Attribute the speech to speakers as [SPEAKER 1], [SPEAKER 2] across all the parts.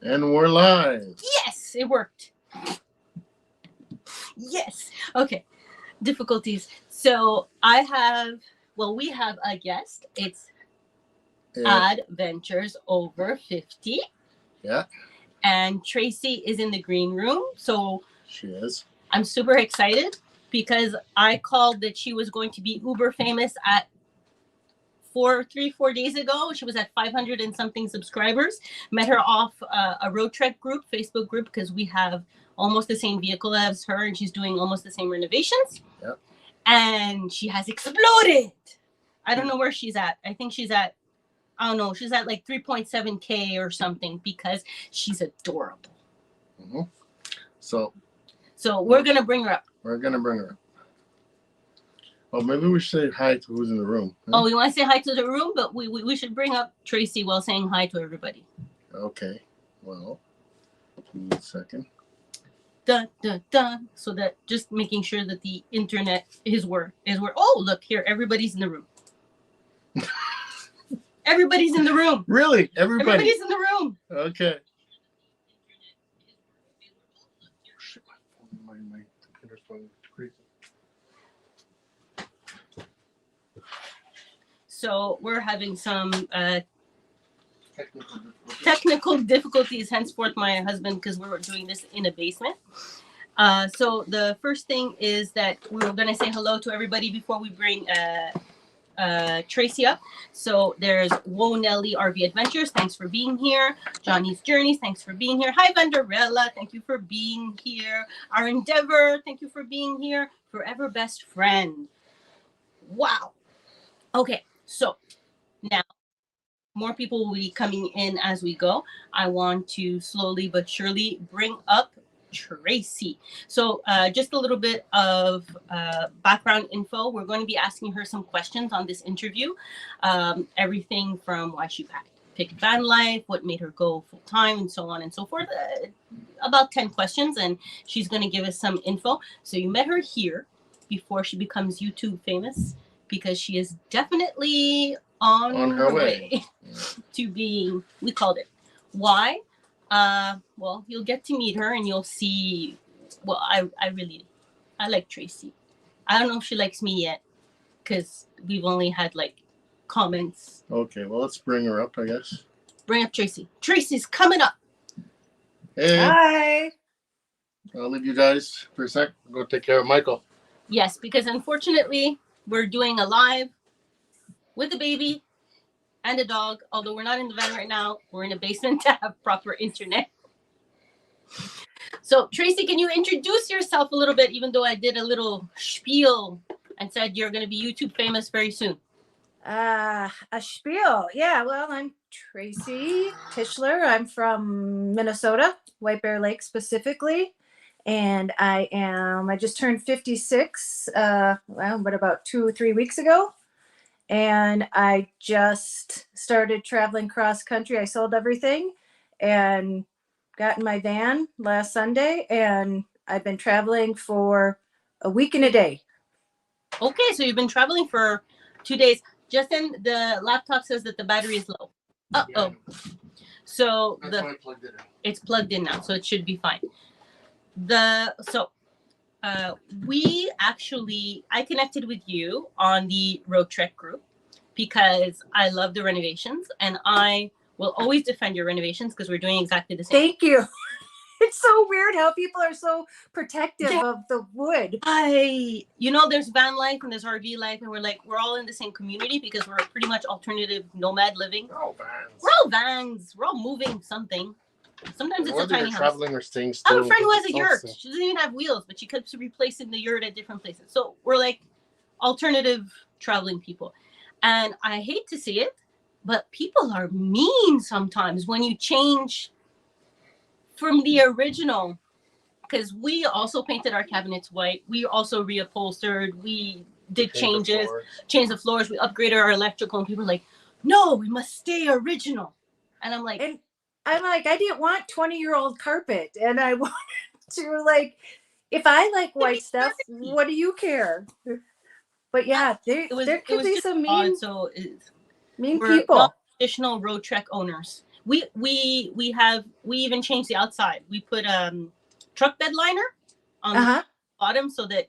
[SPEAKER 1] And we're live.
[SPEAKER 2] Yes, it worked. Yes. Okay. Difficulties. So we have a guest. It's Ad-vantures Over 50.
[SPEAKER 1] Yeah.
[SPEAKER 2] And Tracy is in the green room. So
[SPEAKER 1] she is.
[SPEAKER 2] I'm super excited because I called that she was going to be uber famous at 4 days ago. She was at 500 and something subscribers. Met her off a road trek group, Facebook group, because we have almost the same vehicle as her and she's doing almost the same renovations.
[SPEAKER 1] Yep.
[SPEAKER 2] And she has exploded. I don't know where she's at. I think she's at, I don't know, she's at like 3.7K or something because she's adorable.
[SPEAKER 1] Mm-hmm. So
[SPEAKER 2] we're going to bring her up.
[SPEAKER 1] We're going to bring her up. Oh, maybe we should say hi to who's in the room.
[SPEAKER 2] Huh? Oh, we want to say hi to the room, but we should bring up Tracy while saying hi to everybody.
[SPEAKER 1] Okay. Well, give me a second.
[SPEAKER 2] Dun, dun, dun. So that just making sure that the internet is where. Oh, look here. Everybody's in the room. Everybody's in the room.
[SPEAKER 1] Really? Everybody's
[SPEAKER 2] in the room.
[SPEAKER 1] Okay. My computer's going crazy.
[SPEAKER 2] So we're having some technical difficulties, henceforth my husband, because we're doing this in a basement. So the first thing is that we're going to say hello to everybody before we bring Tracy up. So there's Wonelli RV Adventures, thanks for being here. Johnny's Journeys, thanks for being here. Hi Vanderella, thank you for being here. Our Endeavor, thank you for being here. Forever Best Friend. Wow. Okay, so now more people will be coming in as we go. I want to slowly but surely bring up Tracy. So just a little bit of background info. We're going to be asking her some questions on this interview. Everything from why she picked van life, what made her go full time, and so on and so forth. About 10 questions, and she's going to give us some info. So you met her here before she becomes YouTube famous, because she is definitely on her way to being, we called it. Why? Well, you'll get to meet her and you'll see. Well, I like Tracy. I don't know if she likes me yet because we've only had like comments.
[SPEAKER 1] Okay, well, let's bring her up, I guess.
[SPEAKER 2] Bring up Tracy. Tracy's coming up.
[SPEAKER 1] Hey.
[SPEAKER 3] Hi.
[SPEAKER 1] I'll leave you guys for a sec. I'll go take care of Michael.
[SPEAKER 2] Yes, because unfortunately, we're doing a live with a baby and a dog. Although we're not in the van right now, we're in a basement to have proper internet. So Tracy, can you introduce yourself a little bit, even though I did a little spiel and said you're going to be YouTube famous very soon?
[SPEAKER 3] A spiel. Yeah, well, I'm Tracy Tischler. I'm from Minnesota, White Bear Lake specifically. And I just turned 56, about 2 or 3 weeks ago. And I just started traveling cross country. I sold everything and got in my van last Sunday, and I've been traveling for a week and a day.
[SPEAKER 2] Okay, so you've been traveling for 2 days. Justin, the laptop says that the battery is low. Uh-oh. So it's plugged in now, so it should be fine. I connected with you on the road trek group because I love the renovations, and I will always defend your renovations because we're doing exactly the same.
[SPEAKER 3] Thank you. It's so weird how people are so protective of the wood.
[SPEAKER 2] There's van life and there's RV life, and we're all in the same community because we're pretty much alternative nomad living.
[SPEAKER 1] We're all vans.
[SPEAKER 2] We're all vans. We're all moving something. Sometimes it's a tiny house.
[SPEAKER 1] Traveling or staying
[SPEAKER 2] I
[SPEAKER 1] still.
[SPEAKER 2] have a friend who has a yurt. She doesn't even have wheels, but she keeps replacing the yurt at different places. So we're like alternative traveling people. And I hate to see it, but people are mean sometimes when you change from the original. Because we also painted our cabinets white. We also reupholstered. We did changed the floors. We upgraded our electrical. And people are like, no, we must stay original. And I'm like,
[SPEAKER 3] I didn't want 20-year-old carpet, and I wanted to if I like white stuff, what do you care? But yeah, there could be some mean people.
[SPEAKER 2] We're traditional road trek owners. We even changed the outside. We put truck bed liner on the bottom so that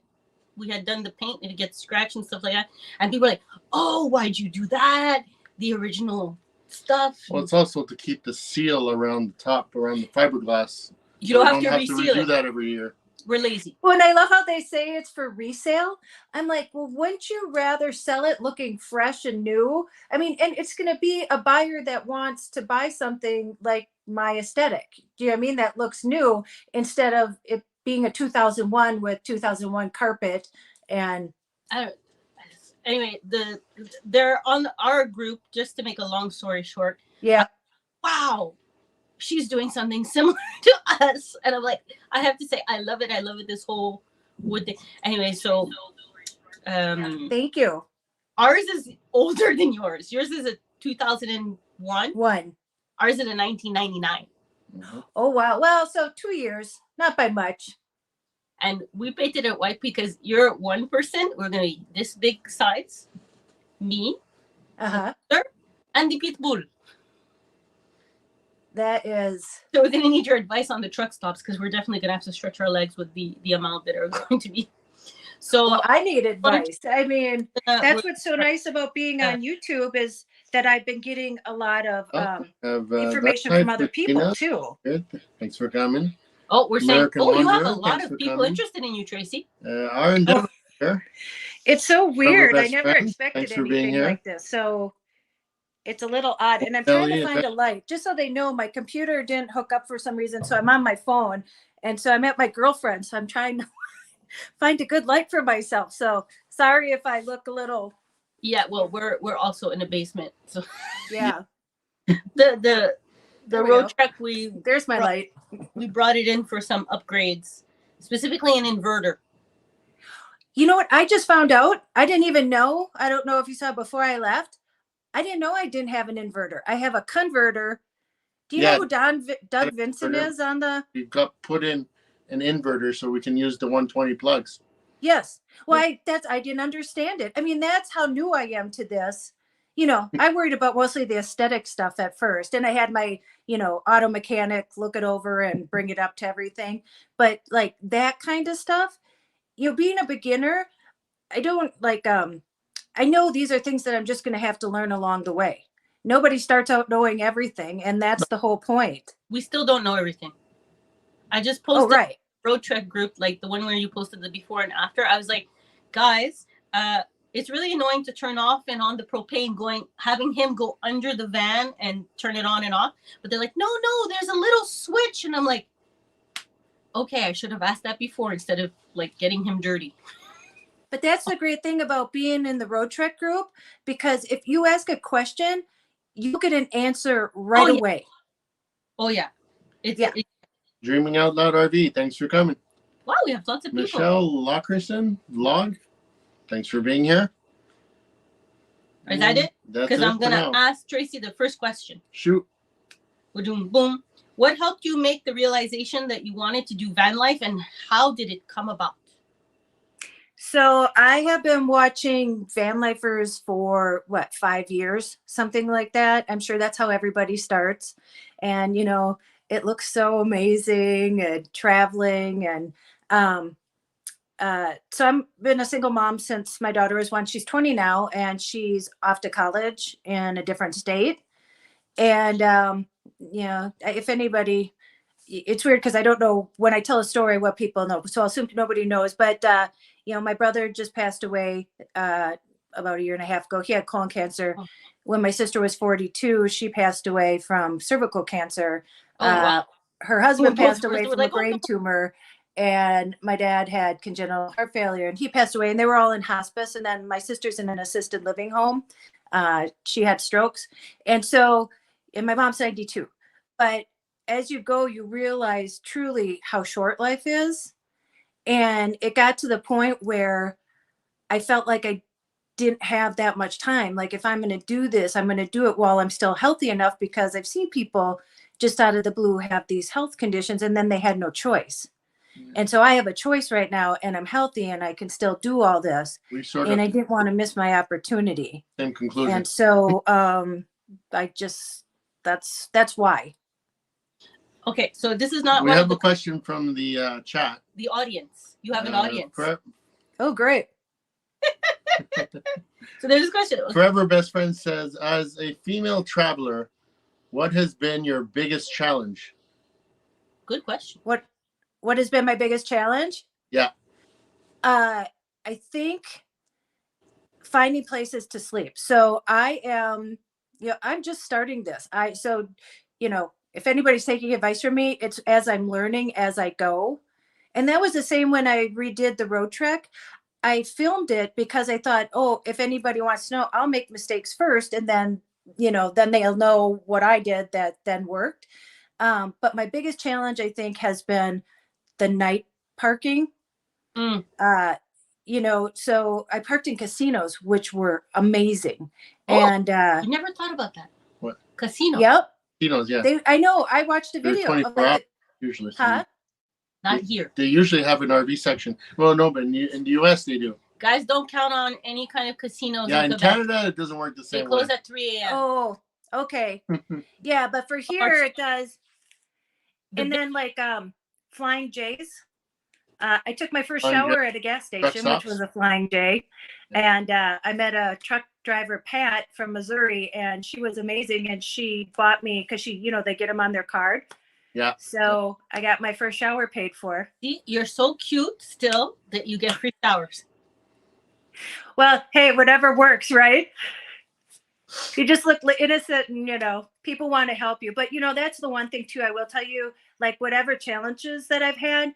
[SPEAKER 2] we had done the paint and it gets scratched and stuff like that. And people were like, "Oh, why'd you do that? The original stuff."
[SPEAKER 1] Well, it's also to keep the seal around the top, around the fiberglass.
[SPEAKER 2] You don't have to reseal
[SPEAKER 1] redo
[SPEAKER 2] it.
[SPEAKER 1] that every year.
[SPEAKER 2] We're lazy.
[SPEAKER 3] Well, and I love how they say it's for resale. I'm like, well, wouldn't you rather sell it looking fresh and new? I mean, and it's going to be a buyer that wants to buy something like my aesthetic. Do you know what I mean? That looks new instead of it being a 2001 with 2001 carpet. And
[SPEAKER 2] anyway, they're on our group, just to make a long story short.
[SPEAKER 3] Yeah.
[SPEAKER 2] Wow. She's doing something similar to us. And I'm like, I have to say, I love it. I love it. This whole wood thing. Anyway, so
[SPEAKER 3] thank you.
[SPEAKER 2] Ours is older than yours. Yours is a 2001. Ours is a 1999.
[SPEAKER 3] Oh, wow. Well, so 2 years, not by much.
[SPEAKER 2] And we painted it white because you're one person. We're going to be this big size. Me. And the pit bull.
[SPEAKER 3] That is.
[SPEAKER 2] So we're going to need your advice on the truck stops because we're definitely going to have to stretch our legs with the amount that are going to be. So
[SPEAKER 3] well, I need advice. I mean, that's what's so nice about being on YouTube is that I've been getting a lot of information from other people too.
[SPEAKER 1] Good. Thanks for coming.
[SPEAKER 2] Oh, we're
[SPEAKER 1] American
[SPEAKER 2] saying, you have a
[SPEAKER 1] Wanderer,
[SPEAKER 2] lot of people interested in you, Tracy.
[SPEAKER 1] Our endeavor here.
[SPEAKER 3] It's so weird. I never
[SPEAKER 1] friends.
[SPEAKER 3] expected anything like this. So it's a little odd. And I'm trying to find a light. Just so they know, my computer didn't hook up for some reason. So I'm on my phone. And so I'm at my girlfriend. So I'm trying to find a good light for myself. So sorry if I look a little.
[SPEAKER 2] Yeah, well, we're also in a basement. So
[SPEAKER 3] yeah.
[SPEAKER 2] The road truck
[SPEAKER 3] there's my light.
[SPEAKER 2] We brought it in for some upgrades, specifically an inverter.
[SPEAKER 3] You know what? I just found out. I didn't even know. I don't know if you saw before I left. I didn't know I didn't have an inverter. I have a converter. Do you know who Doug Vincent is on the?
[SPEAKER 1] We got put in an inverter so we can use the 120 plugs.
[SPEAKER 3] Yes. Well, I didn't understand it. I mean, that's how new I am to this. You know, I worried about mostly the aesthetic stuff at first. And I had my, auto mechanic look it over and bring it up to everything. But like that kind of stuff, being a beginner, I don't I know these are things that I'm just going to have to learn along the way. Nobody starts out knowing everything. And that's the whole point.
[SPEAKER 2] We still don't know everything. I just posted
[SPEAKER 3] a
[SPEAKER 2] road trek group, like the one where you posted the before and after. I was like, guys, it's really annoying to turn off and on the propane having him go under the van and turn it on and off. But they're like, no, there's a little switch. And I'm like, okay, I should have asked that before instead of like getting him dirty.
[SPEAKER 3] But that's the great thing about being in the road trek group, because if you ask a question, you get an answer right away.
[SPEAKER 2] Oh yeah.
[SPEAKER 1] Dreaming Out Loud RV, thanks for coming.
[SPEAKER 2] Wow, we have lots of people.
[SPEAKER 1] Michelle Lockerson, vlog, thanks for being here.
[SPEAKER 2] Is that it?
[SPEAKER 1] Because
[SPEAKER 2] I'm going to ask Tracy the first question.
[SPEAKER 1] Shoot.
[SPEAKER 2] We're doing boom. What helped you make the realization that you wanted to do van life, and how did it come about?
[SPEAKER 3] So I have been watching van lifers for 5 years, something like that. I'm sure that's how everybody starts. And, it looks so amazing and traveling. And so I've been a single mom since my daughter was 1. She's 20 now, and she's off to college in a different state. And, if anybody, it's weird because I don't know when I tell a story what people know. So I'll assume nobody knows. But, my brother just passed away about a year and a half ago. He had colon cancer. Oh. When my sister was 42, she passed away from cervical cancer.
[SPEAKER 2] Oh, wow.
[SPEAKER 3] Her husband passed away from a brain tumor, and my dad had congenital heart failure, and he passed away, and they were all in hospice. And then my sister's in an assisted living home. She had strokes. And my mom's 92. But as you go, you realize truly how short life is. And it got to the point where I felt like I didn't have that much time. Like, if I'm going to do this, I'm going to do it while I'm still healthy enough, because I've seen people just out of the blue have these health conditions and then they had no choice. And so I have a choice right now, and I'm healthy, and I can still do all this. And I didn't want to miss my opportunity.
[SPEAKER 1] Same conclusion.
[SPEAKER 3] And so I just that's why.
[SPEAKER 2] Okay, so this is not
[SPEAKER 1] We
[SPEAKER 2] one
[SPEAKER 1] have
[SPEAKER 2] of
[SPEAKER 1] a question from the chat.
[SPEAKER 2] the audience. You have an audience.
[SPEAKER 3] Oh, great.
[SPEAKER 2] So there's this question.
[SPEAKER 1] Forever Best Friend says, as a female traveler, what has been your biggest challenge?
[SPEAKER 2] Good question.
[SPEAKER 3] What has been my biggest challenge?
[SPEAKER 1] Yeah.
[SPEAKER 3] I think finding places to sleep. So I am, I'm just starting this. If anybody's taking advice from me, it's as I'm learning as I go. And that was the same when I redid the road trek. I filmed it because I thought, oh, if anybody wants to know, I'll make mistakes first, and then they'll know what I did that then worked. But my biggest challenge, I think, has been the night parking. So I parked in casinos, which were amazing.
[SPEAKER 2] Oh,
[SPEAKER 3] and
[SPEAKER 2] you never thought about that.
[SPEAKER 1] What?
[SPEAKER 2] Casino.
[SPEAKER 3] Yep.
[SPEAKER 1] Casinos, yeah.
[SPEAKER 3] I know. I watched a
[SPEAKER 1] They're
[SPEAKER 3] video
[SPEAKER 1] 24
[SPEAKER 3] of like
[SPEAKER 1] hours usually.
[SPEAKER 3] huh?
[SPEAKER 2] Not here.
[SPEAKER 1] They usually have an RV section. Well, no, but in the US they do.
[SPEAKER 2] Guys, don't count on any kind of casinos.
[SPEAKER 1] Yeah, in
[SPEAKER 2] Quebec.
[SPEAKER 1] Canada it doesn't work the
[SPEAKER 2] They
[SPEAKER 1] same
[SPEAKER 2] close
[SPEAKER 1] way.
[SPEAKER 2] at 3 a.m.
[SPEAKER 3] Oh, okay. Yeah, but for here it does. And then like Flying J's. I took my first
[SPEAKER 1] Flying
[SPEAKER 3] shower at a gas station, which was a Flying J. And I met a truck driver, Pat, from Missouri, and she was amazing. And she bought me, because they get them on their card.
[SPEAKER 1] Yeah.
[SPEAKER 3] So I got my first shower paid for.
[SPEAKER 2] See, you're so cute still that you get free showers.
[SPEAKER 3] Well, hey, whatever works, right? You just look innocent, and people want to help you. But that's the one thing too. I will tell you, like whatever challenges that I've had,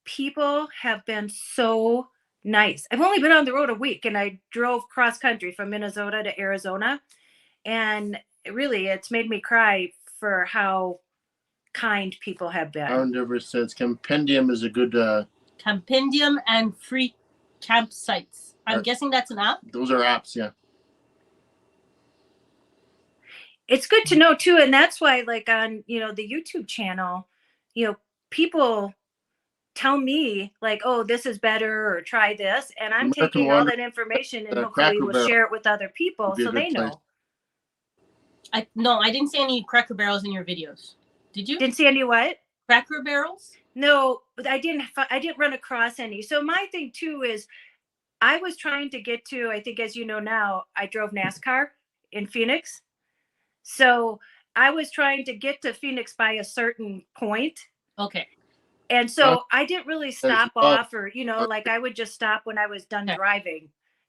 [SPEAKER 3] people have been so nice. I've only been on the road a week, and I drove cross country from Minnesota to Arizona, and it's made me cry for how kind people have been.
[SPEAKER 1] Our Endeavor says Compendium is a good
[SPEAKER 2] Compendium and free campsites. I'm guessing that's an app.
[SPEAKER 1] those are apps, yeah.
[SPEAKER 3] It's good to know too, and that's why, like on the YouTube channel, people tell me like, "Oh, this is better," or "Try this," and I'm taking all that information and hopefully we'll share it with other people so they know.
[SPEAKER 2] I didn't see any Cracker Barrels in your videos. Did you?
[SPEAKER 3] Didn't see any what?
[SPEAKER 2] Cracker Barrels?
[SPEAKER 3] No, but I didn't run across any. So my thing too is, I was trying to get to, I think as you know now, I drove NASCAR in Phoenix. So I was trying to get to Phoenix by a certain point.
[SPEAKER 2] Okay.
[SPEAKER 3] And so I didn't really stop off, or, like I would just stop when I was done driving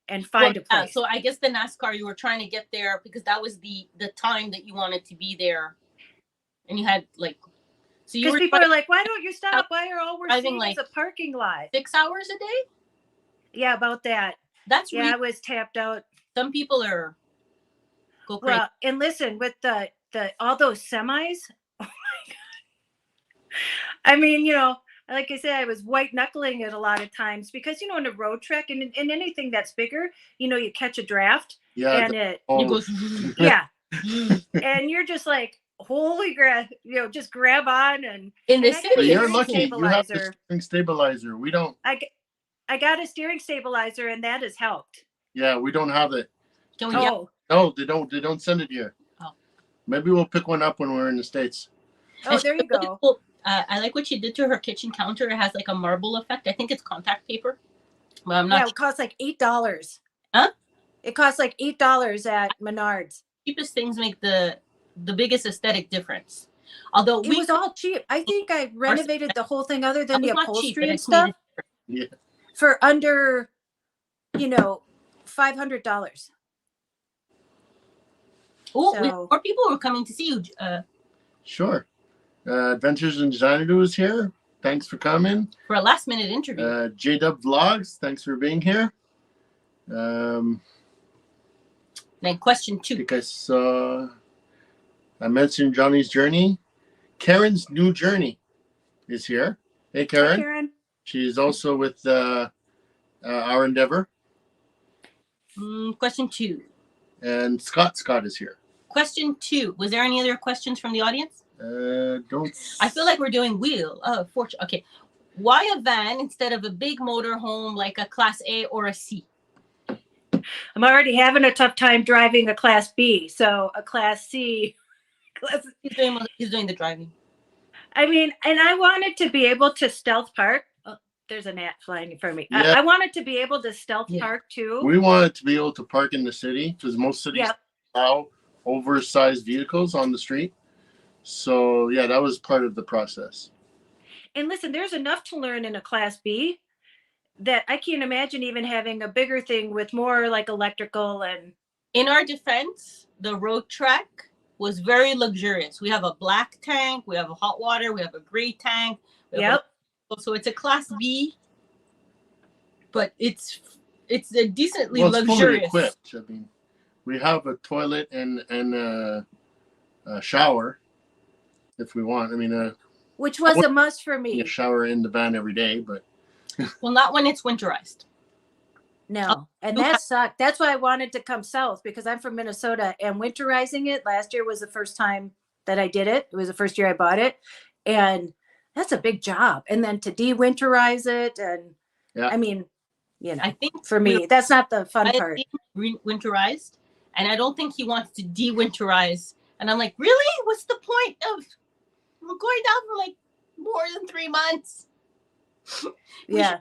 [SPEAKER 3] and find a place.
[SPEAKER 2] So I guess the NASCAR, you were trying to get there because that was the time that you wanted to be there. And you had like, so you
[SPEAKER 3] because
[SPEAKER 2] were
[SPEAKER 3] people are like, why don't you stop? Why are all we're seeing
[SPEAKER 2] like
[SPEAKER 3] is a parking lot?
[SPEAKER 2] 6 hours a day?
[SPEAKER 3] Yeah, about that.
[SPEAKER 2] That's
[SPEAKER 3] I was tapped out.
[SPEAKER 2] Some people are go crazy.
[SPEAKER 3] Well, and listen, with the all those semis, oh my God. I mean, like I said, I was white knuckling it a lot of times because, in a road trek and in anything that's bigger, you catch a draft and it
[SPEAKER 2] goes,
[SPEAKER 3] yeah. And you're just like, holy crap, just grab on and
[SPEAKER 2] in the city.
[SPEAKER 1] You're lucky you have the steering stabilizer. We don't.
[SPEAKER 3] I got a steering stabilizer and that has helped.
[SPEAKER 1] Yeah, we don't have it.
[SPEAKER 2] No,
[SPEAKER 1] they don't send it here.
[SPEAKER 2] Oh.
[SPEAKER 1] Maybe we'll pick one up when we're in the States.
[SPEAKER 3] Oh, there you go.
[SPEAKER 2] I like what she did to her kitchen counter. It has like a marble effect. I think it's contact paper. Well, I'm not.
[SPEAKER 3] Yeah, it costs like $8.
[SPEAKER 2] Huh?
[SPEAKER 3] It costs like $8 at Menards.
[SPEAKER 2] Cheapest things make the biggest aesthetic difference. Although
[SPEAKER 3] it was all cheap. I think I renovated the whole thing other than the upholstery and stuff.
[SPEAKER 1] Yeah.
[SPEAKER 3] For under, $500.
[SPEAKER 2] Oh, so, more people were coming to see you.
[SPEAKER 1] Sure. Adventures in Xanadu is here. Thanks for coming.
[SPEAKER 2] For a last minute interview.
[SPEAKER 1] J-Dub Vlogs, thanks for being here.
[SPEAKER 2] Then question 2.
[SPEAKER 1] Because I mentioned Johnny's journey. Karen's new journey is here. Hey, Karen.
[SPEAKER 3] Hey, Karen.
[SPEAKER 1] She's also with Our Endeavor.
[SPEAKER 2] Question 2.
[SPEAKER 1] And Scott is here.
[SPEAKER 2] Question 2. Was there any other questions from the audience?
[SPEAKER 1] Don't.
[SPEAKER 2] I feel like we're doing wheel. Oh, fortune. Okay. Why a van instead of a big motor home like a Class A or a C?
[SPEAKER 3] I'm already having a tough time driving a Class B, so a Class C
[SPEAKER 2] He's doing the driving.
[SPEAKER 3] I mean, and I wanted to be able to stealth park. Oh, there's a gnat flying in front of me.
[SPEAKER 1] Yeah.
[SPEAKER 3] I wanted to be able to stealth park too.
[SPEAKER 1] We wanted to be able to park in the city because most cities
[SPEAKER 3] Yep.
[SPEAKER 1] allow oversized vehicles on the street. So yeah, that was part of the process.
[SPEAKER 3] And listen, there's enough to learn in a Class B that I can't imagine even having a bigger thing with more like electrical and.
[SPEAKER 2] In our defense, the road track was very luxurious. We have a black tank, we have a hot water, we have a gray tank.
[SPEAKER 3] Yep.
[SPEAKER 2] So it's a Class B, but it's a decently
[SPEAKER 1] Well, it's fully
[SPEAKER 2] luxurious.
[SPEAKER 1] equipped. I mean, we have a toilet and a shower if we want. I mean,
[SPEAKER 3] Which was a must for me.
[SPEAKER 1] a shower in the van every day, but
[SPEAKER 2] Well, not when it's winterized.
[SPEAKER 3] No, and that sucked. That's why I wanted to come south because I'm from Minnesota and winterizing it last year was the first time that I did it. It was the first year I bought it. And that's a big job. And then to de-winterize it. And I mean, you know,
[SPEAKER 2] I think
[SPEAKER 3] for me, that's not the fun part.
[SPEAKER 2] Winterized, and I don't think he wants to de-winterize. And I'm like, really? What's the point of we're going down for like more than 3 months?
[SPEAKER 3] Yeah.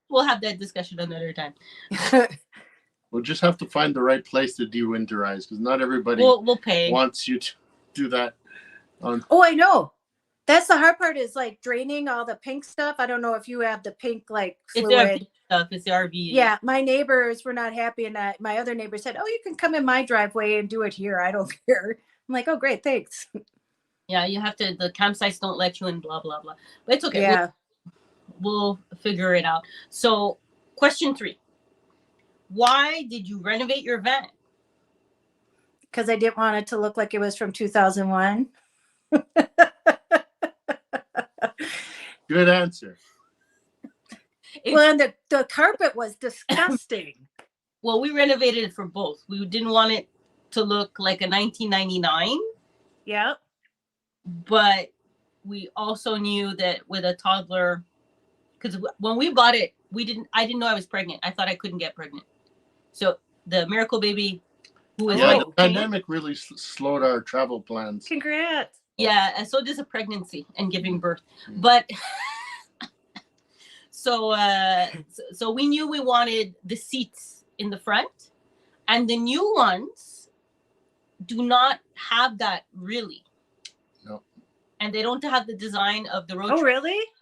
[SPEAKER 2] We'll have that discussion another time.
[SPEAKER 1] we'll just have to find the right place to de-winterize because not everybody
[SPEAKER 2] we'll pay.
[SPEAKER 1] wants you to do that.
[SPEAKER 3] Oh, I know. That's the hard part is like draining all the pink stuff. I don't know if you have the pink like fluid.
[SPEAKER 2] It's the RV.
[SPEAKER 3] Yeah, my neighbors were not happy, and my other neighbor said, "Oh, you can come in my driveway and do it here. I don't care." I'm like, "Oh, great, thanks."
[SPEAKER 2] Yeah, you have to. The campsites don't let you in. Blah blah blah. But it's okay.
[SPEAKER 3] Yeah.
[SPEAKER 2] We'll figure it out. So, question 3. Why did you renovate your van?
[SPEAKER 3] Because I didn't want it to look like it was from 2001.
[SPEAKER 1] Good answer.
[SPEAKER 3] Well, and the carpet was disgusting.
[SPEAKER 2] Well, we renovated it for both. We didn't want it to look like a 1999.
[SPEAKER 3] Yep.
[SPEAKER 2] But we also knew that with a toddler, because when we bought it, I didn't know I was pregnant. I thought I couldn't get pregnant. So the miracle baby, who was
[SPEAKER 1] the pandemic really slowed our travel plans.
[SPEAKER 3] Congrats.
[SPEAKER 2] Yeah, and so does a pregnancy and giving birth. But so we knew we wanted the seats in the front, and the new ones do not have that really.
[SPEAKER 1] No.
[SPEAKER 2] And they don't have the design of the road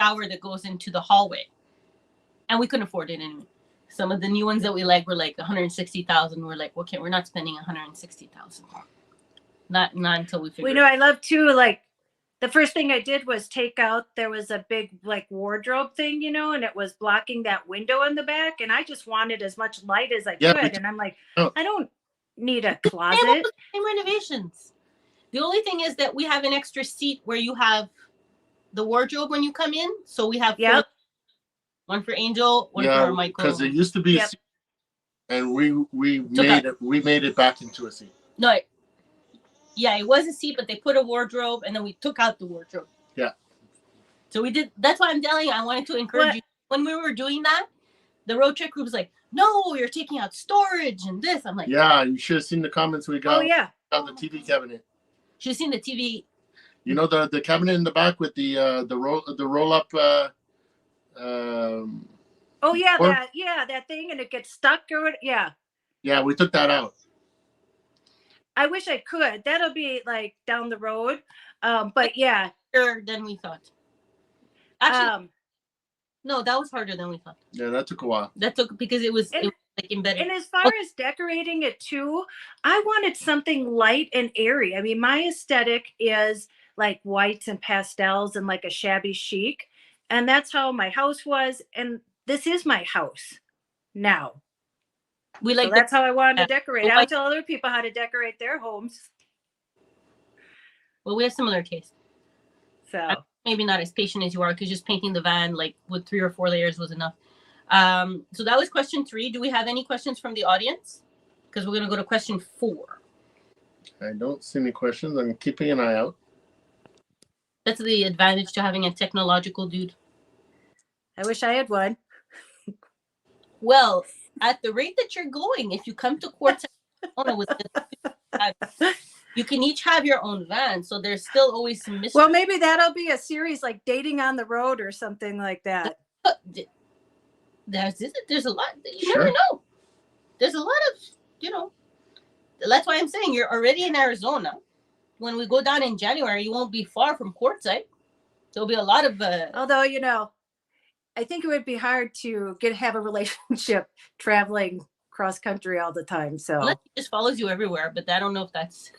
[SPEAKER 2] shower that goes into the hallway. And we couldn't afford it anyway. Some of the new ones that we like were like 160,000. We're like, okay, we're not spending 160,000. Not until we figure.
[SPEAKER 3] We know I love too. Like the first thing I did was take out. There was a big like wardrobe thing, you know, and it was blocking that window in the back. And I just wanted as much light as I could. And I'm like, I don't need a closet.
[SPEAKER 2] Same renovations. The only thing is that we have an extra seat where you have the wardrobe when you come in. So we have one for Angel, one for Michael.
[SPEAKER 1] Because it used to be a seat, and we made it back into a seat.
[SPEAKER 2] No, yeah, it was a seat, but they put a wardrobe, and then we took out the wardrobe.
[SPEAKER 1] Yeah.
[SPEAKER 2] So we did. That's why I'm telling you. I wanted to encourage you. When we were doing that, the road trip group was like, "No, you're taking out storage and this." I'm like,
[SPEAKER 1] "Yeah, you should have seen the comments we got."
[SPEAKER 3] Oh yeah.
[SPEAKER 1] On the TV cabinet.
[SPEAKER 2] Should have seen the TV.
[SPEAKER 1] You know the cabinet in the back with the roll up.
[SPEAKER 3] Oh yeah, that thing, and it gets stuck or what? Yeah.
[SPEAKER 1] Yeah, we took that out.
[SPEAKER 3] I wish I could. That'll be like down the road. But yeah.
[SPEAKER 2] Harder than we thought. Actually, no, that was harder than we thought.
[SPEAKER 1] Yeah, that took a while.
[SPEAKER 2] That took because it was like embedded.
[SPEAKER 3] And as far as decorating it too, I wanted something light and airy. I mean, my aesthetic is like whites and pastels and like a shabby chic. And that's how my house was. And this is my house now.
[SPEAKER 2] We like
[SPEAKER 3] that's how I wanted to decorate. I don't tell other people how to decorate their homes.
[SPEAKER 2] Well, we have similar taste.
[SPEAKER 3] So
[SPEAKER 2] I'm maybe not as patient as you are, because just painting the van like with 3 or 4 layers was enough. So that was question 3. Do we have any questions from the audience? Because we're going to go to question 4.
[SPEAKER 1] I don't see any questions. I'm keeping an eye out.
[SPEAKER 2] That's the advantage to having a technological dude.
[SPEAKER 3] I wish I had one.
[SPEAKER 2] Well, at the rate that you're going, if you come to Quartz, you you can each have your own van, so there's still always some mystery.
[SPEAKER 3] Well, maybe that'll be a series like Dating on the Road or something like that.
[SPEAKER 2] There's a lot. You
[SPEAKER 1] Sure.
[SPEAKER 2] never know. There's a lot of, that's why I'm saying you're already in Arizona. When we go down in January, you won't be far from Quartzsite. There'll be a lot of.
[SPEAKER 3] Although, I think it would be hard to have a relationship traveling cross country all the time. So
[SPEAKER 2] Unless he just follows you everywhere, but I don't know if that's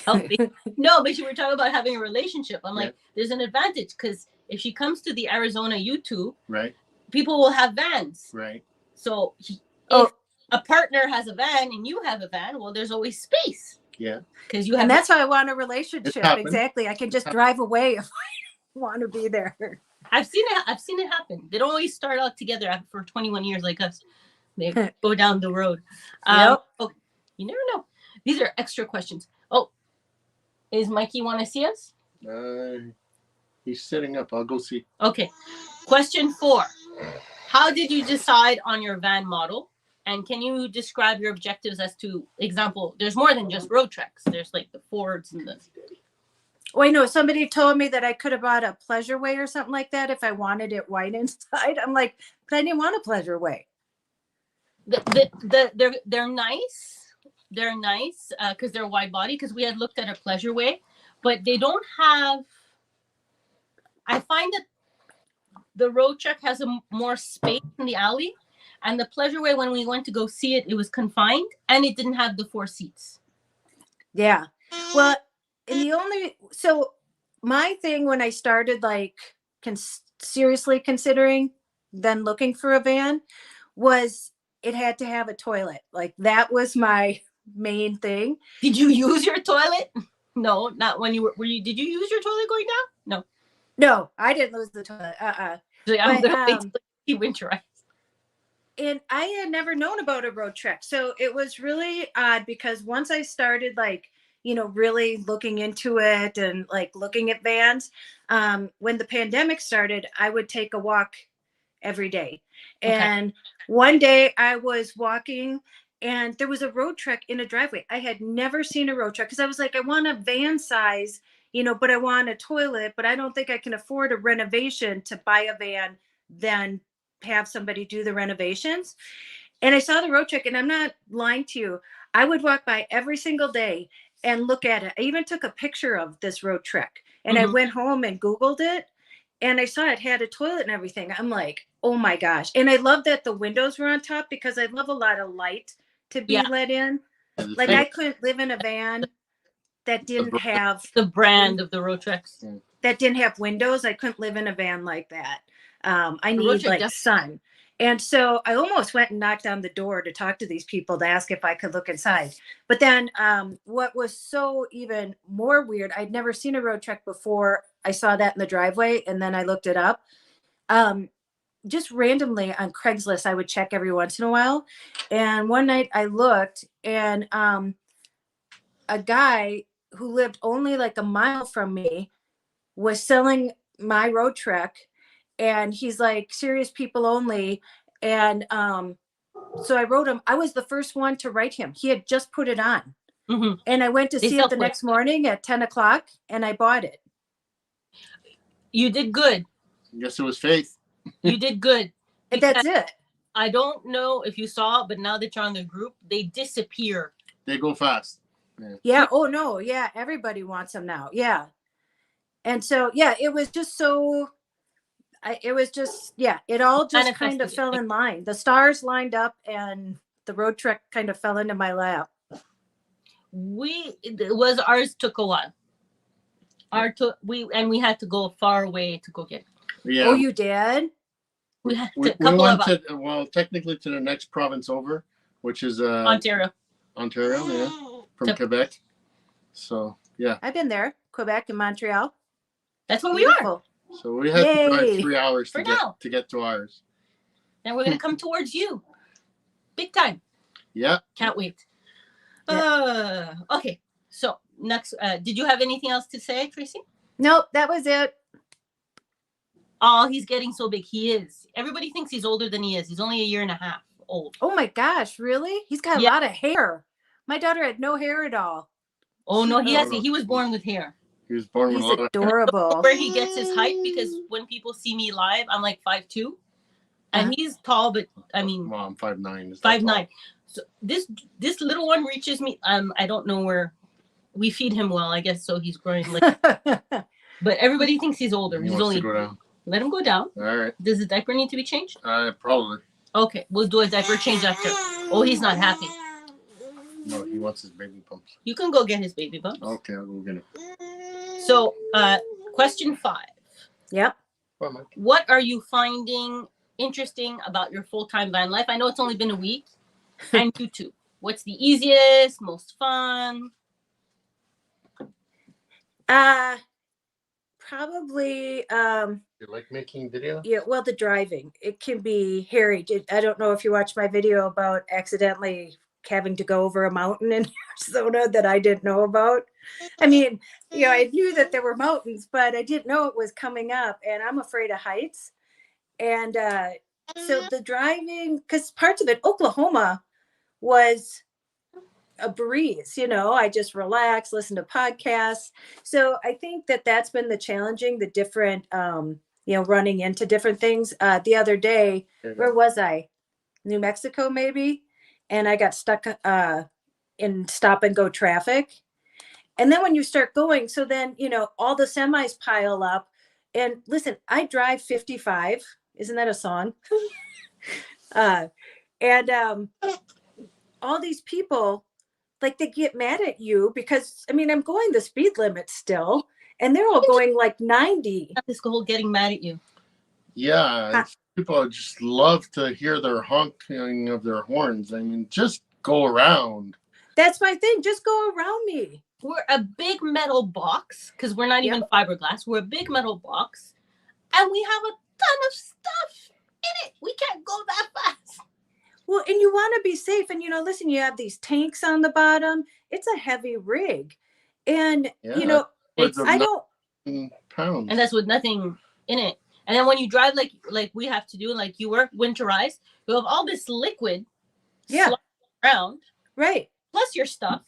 [SPEAKER 2] healthy. No, but you were talking about having a relationship. I'm like, there's an advantage because if she comes to the Arizona YouTube,
[SPEAKER 1] right,
[SPEAKER 2] people will have vans.
[SPEAKER 1] right.
[SPEAKER 2] So if a partner has a van and you have a van, well, there's always space.
[SPEAKER 1] Yeah.
[SPEAKER 2] Because you have.
[SPEAKER 3] And that's how I want a relationship. Exactly. I can just drive away if I want to be there.
[SPEAKER 2] I've seen it happen. They don't always start out together for 21 years like us. They go down the road.
[SPEAKER 3] Yep.
[SPEAKER 2] Oh, you never know. These are extra questions. Oh, is Mikey want to see us?
[SPEAKER 1] He's setting up. I'll go see.
[SPEAKER 2] Okay. Question 4. How did you decide on your van model? And can you describe your objectives as to, example, there's more than just road treks. There's like the Fords and the...
[SPEAKER 3] Wait, no, somebody told me that I could have bought a Pleasure Way or something like that if I wanted it white inside. I'm like, but I didn't want a Pleasure Way.
[SPEAKER 2] They're nice. They're nice because they're wide body, because we had looked at a Pleasure Way, but they don't have... I find that the road trek has a more space in the alley, and the Pleasure Way, when we went to go see it, it was confined and it didn't have the 4 seats.
[SPEAKER 3] Yeah. Well, so my thing when I started like seriously considering then looking for a van was it had to have a toilet. Like that was my main thing.
[SPEAKER 2] Did you use your toilet? No, not when you were you, did you use your toilet going down?
[SPEAKER 3] No, I didn't lose the toilet.
[SPEAKER 2] So I'm gonna wait till he winterized.
[SPEAKER 3] And I had never known about a road trek. So it was really odd because once I started like, really looking into it and like looking at vans, when the pandemic started, I would take a walk every day. Okay. And one day I was walking and there was a road trek in a driveway. I had never seen a road trek because I was like, I want a van size, but I want a toilet, but I don't think I can afford a renovation to buy a van, then have somebody do the renovations. And I saw the road trek, and I'm not lying to you. I would walk by every single day and look at it. I even took a picture of this road trek, and I went home and Googled it, and I saw it had a toilet and everything. I'm like, oh my gosh. And I love that the windows were on top because I love a lot of light to be let in. Like I couldn't live in a van that didn't have
[SPEAKER 2] the brand of the road treks.
[SPEAKER 3] That didn't have windows. I couldn't live in a van like that. I need like sun. And so I almost went and knocked on the door to talk to these people to ask if I could look inside. But then what was so even more weird, I'd never seen a road trek before. I saw that in the driveway and then I looked it up. Just randomly on Craigslist, I would check every once in a while. And one night I looked and a guy who lived only like a mile from me was selling my road trek. And he's like, serious people only. And so I wrote him. I was the first one to write him. He had just put it on. And I went to see it the next morning at 10 o'clock and I bought it.
[SPEAKER 2] You did good.
[SPEAKER 1] I guess it was faith.
[SPEAKER 2] You did good.
[SPEAKER 3] And that's it.
[SPEAKER 2] I don't know if you saw, but now that you're on the group, they disappear.
[SPEAKER 1] They go fast.
[SPEAKER 3] Yeah. Oh, no. Yeah. Everybody wants them now. Yeah. And so, yeah, it was just so... it was just, it all just kind of fell in line. The stars lined up and the road trek kind of fell into my lap.
[SPEAKER 2] Ours took a while. We had to go far away to go get it.
[SPEAKER 1] Yeah.
[SPEAKER 3] Oh, you did?
[SPEAKER 2] We had
[SPEAKER 1] we went technically to the next province over, which is
[SPEAKER 2] Ontario,
[SPEAKER 1] from Quebec. So, yeah.
[SPEAKER 3] I've been there, Quebec and Montreal.
[SPEAKER 2] That's where we are.
[SPEAKER 1] So we had to drive 3 hours to get to ours.
[SPEAKER 2] And we're going to come towards you. Big time.
[SPEAKER 1] Yeah.
[SPEAKER 2] Can't wait. Okay. So next, did you have anything else to say, Tracy?
[SPEAKER 3] Nope, that was it.
[SPEAKER 2] Oh, he's getting so big. He is. Everybody thinks he's older than he is. He's only 1.5 years old.
[SPEAKER 3] Oh my gosh, really? He's got a lot of hair. My daughter had no hair at all.
[SPEAKER 2] Oh no, he
[SPEAKER 1] Oh,
[SPEAKER 2] has.
[SPEAKER 1] no.
[SPEAKER 2] He was born with hair.
[SPEAKER 1] He was born with a
[SPEAKER 3] He's
[SPEAKER 1] lot of hair.
[SPEAKER 3] adorable.
[SPEAKER 2] Where he gets his height, because when people see me live, I'm like 5'2", and he's tall, but I mean,
[SPEAKER 1] Well, I'm 5'9".
[SPEAKER 2] 5'9". So this little one reaches me. I don't know where. We feed him well, I guess, so he's growing like. But everybody thinks he's older.
[SPEAKER 1] He
[SPEAKER 2] He's
[SPEAKER 1] wants
[SPEAKER 2] only.
[SPEAKER 1] to go down.
[SPEAKER 2] Let him go down.
[SPEAKER 1] All right.
[SPEAKER 2] Does the diaper need to be changed?
[SPEAKER 1] Probably.
[SPEAKER 2] Okay, we'll do a diaper change after. Oh, he's not happy.
[SPEAKER 1] No, he wants his baby bumps.
[SPEAKER 2] You can go get his baby bumps.
[SPEAKER 1] Okay, I'll go get it.
[SPEAKER 2] So, question 5.
[SPEAKER 3] Yep.
[SPEAKER 2] What are you finding interesting about your full-time van life? I know it's only been a week. And YouTube. What's the easiest, most fun?
[SPEAKER 3] Probably
[SPEAKER 1] You like making videos?
[SPEAKER 3] yeah, well, the driving, it can be hairy. I don't know if you watched my video about accidentally having to go over a mountain in Arizona that I didn't know about. I mean, I knew that there were mountains, but I didn't know it was coming up, and I'm afraid of heights. And so the driving, because parts of it, Oklahoma was a breeze, I just relax, listen to podcasts. So I think that that's been the challenging, the different, running into different things. The other day, where was I? New Mexico, maybe. And I got stuck in stop and go traffic. And then when you start going, so then, all the semis pile up. And listen, I drive 55. Isn't that a song? And all these people, like, they get mad at you because, I mean, I'm going the speed limit still, and they're all going like 90.
[SPEAKER 2] This whole getting mad at you.
[SPEAKER 1] Yeah, people just love to hear their honking of their horns. I mean, just go around.
[SPEAKER 3] That's my thing. Just go around me.
[SPEAKER 2] We're a big metal box, because we're not even fiberglass. We're a big metal box, and we have a ton of stuff in it. We can't go that fast.
[SPEAKER 3] Well, and you want to be safe. And, listen, you have these tanks on the bottom. It's a heavy rig. And, I don't.
[SPEAKER 1] Pounds.
[SPEAKER 2] And that's with nothing in it. And then when you drive like we have to do, like you work winterized, you have all this liquid around.
[SPEAKER 3] Right.
[SPEAKER 2] Plus your stuff.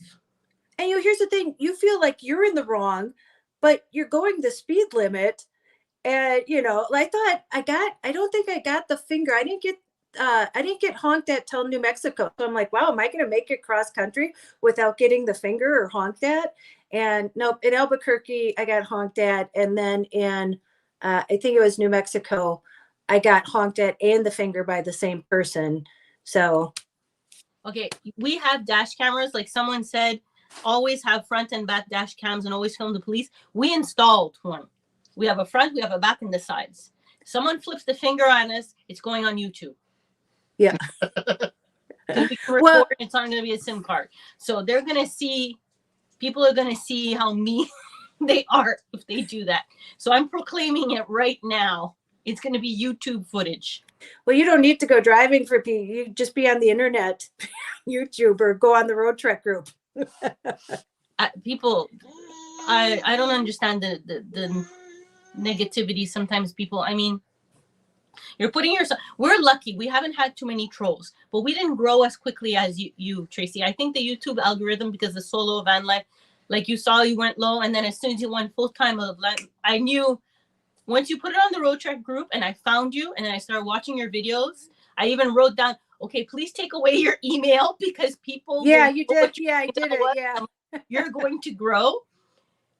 [SPEAKER 3] And here's the thing. You feel like you're in the wrong, but you're going the speed limit. And, I thought I don't think I got the finger. I didn't get honked at till New Mexico. So I'm like, wow, am I going to make it cross country without getting the finger or honked at? And nope, in Albuquerque, I got honked at. And then in, I think it was New Mexico, I got honked at and the finger by the same person. So.
[SPEAKER 2] Okay, we have dash cameras. Like someone said, always have front and back dash cams and always film the police. We installed one. We have a front, we have a back, and the sides. Someone flips the finger on us, it's going on YouTube.
[SPEAKER 3] Yeah.
[SPEAKER 2] We can record, it's not going to be a SIM card. So they're going to see, people are going to see how mean they are if they do that. So I'm proclaiming it right now. It's going to be YouTube footage.
[SPEAKER 3] Well, you don't need to go driving for people. You just be on the internet, YouTube, or go on the road trek group.
[SPEAKER 2] People, I don't understand the negativity. Sometimes people, I mean, you're putting yourself, we're lucky. We haven't had too many trolls, but we didn't grow as quickly as you, Tracy. I think the YouTube algorithm, because the Solo Van Life, like you saw, you went low. And then as soon as you went full time, I knew once you put it on the road trek group and I found you and then I started watching your videos, I even wrote down, okay, please take away your email because people.
[SPEAKER 3] Yeah, you did. Yeah, I did it. Yeah.
[SPEAKER 2] You're going to grow.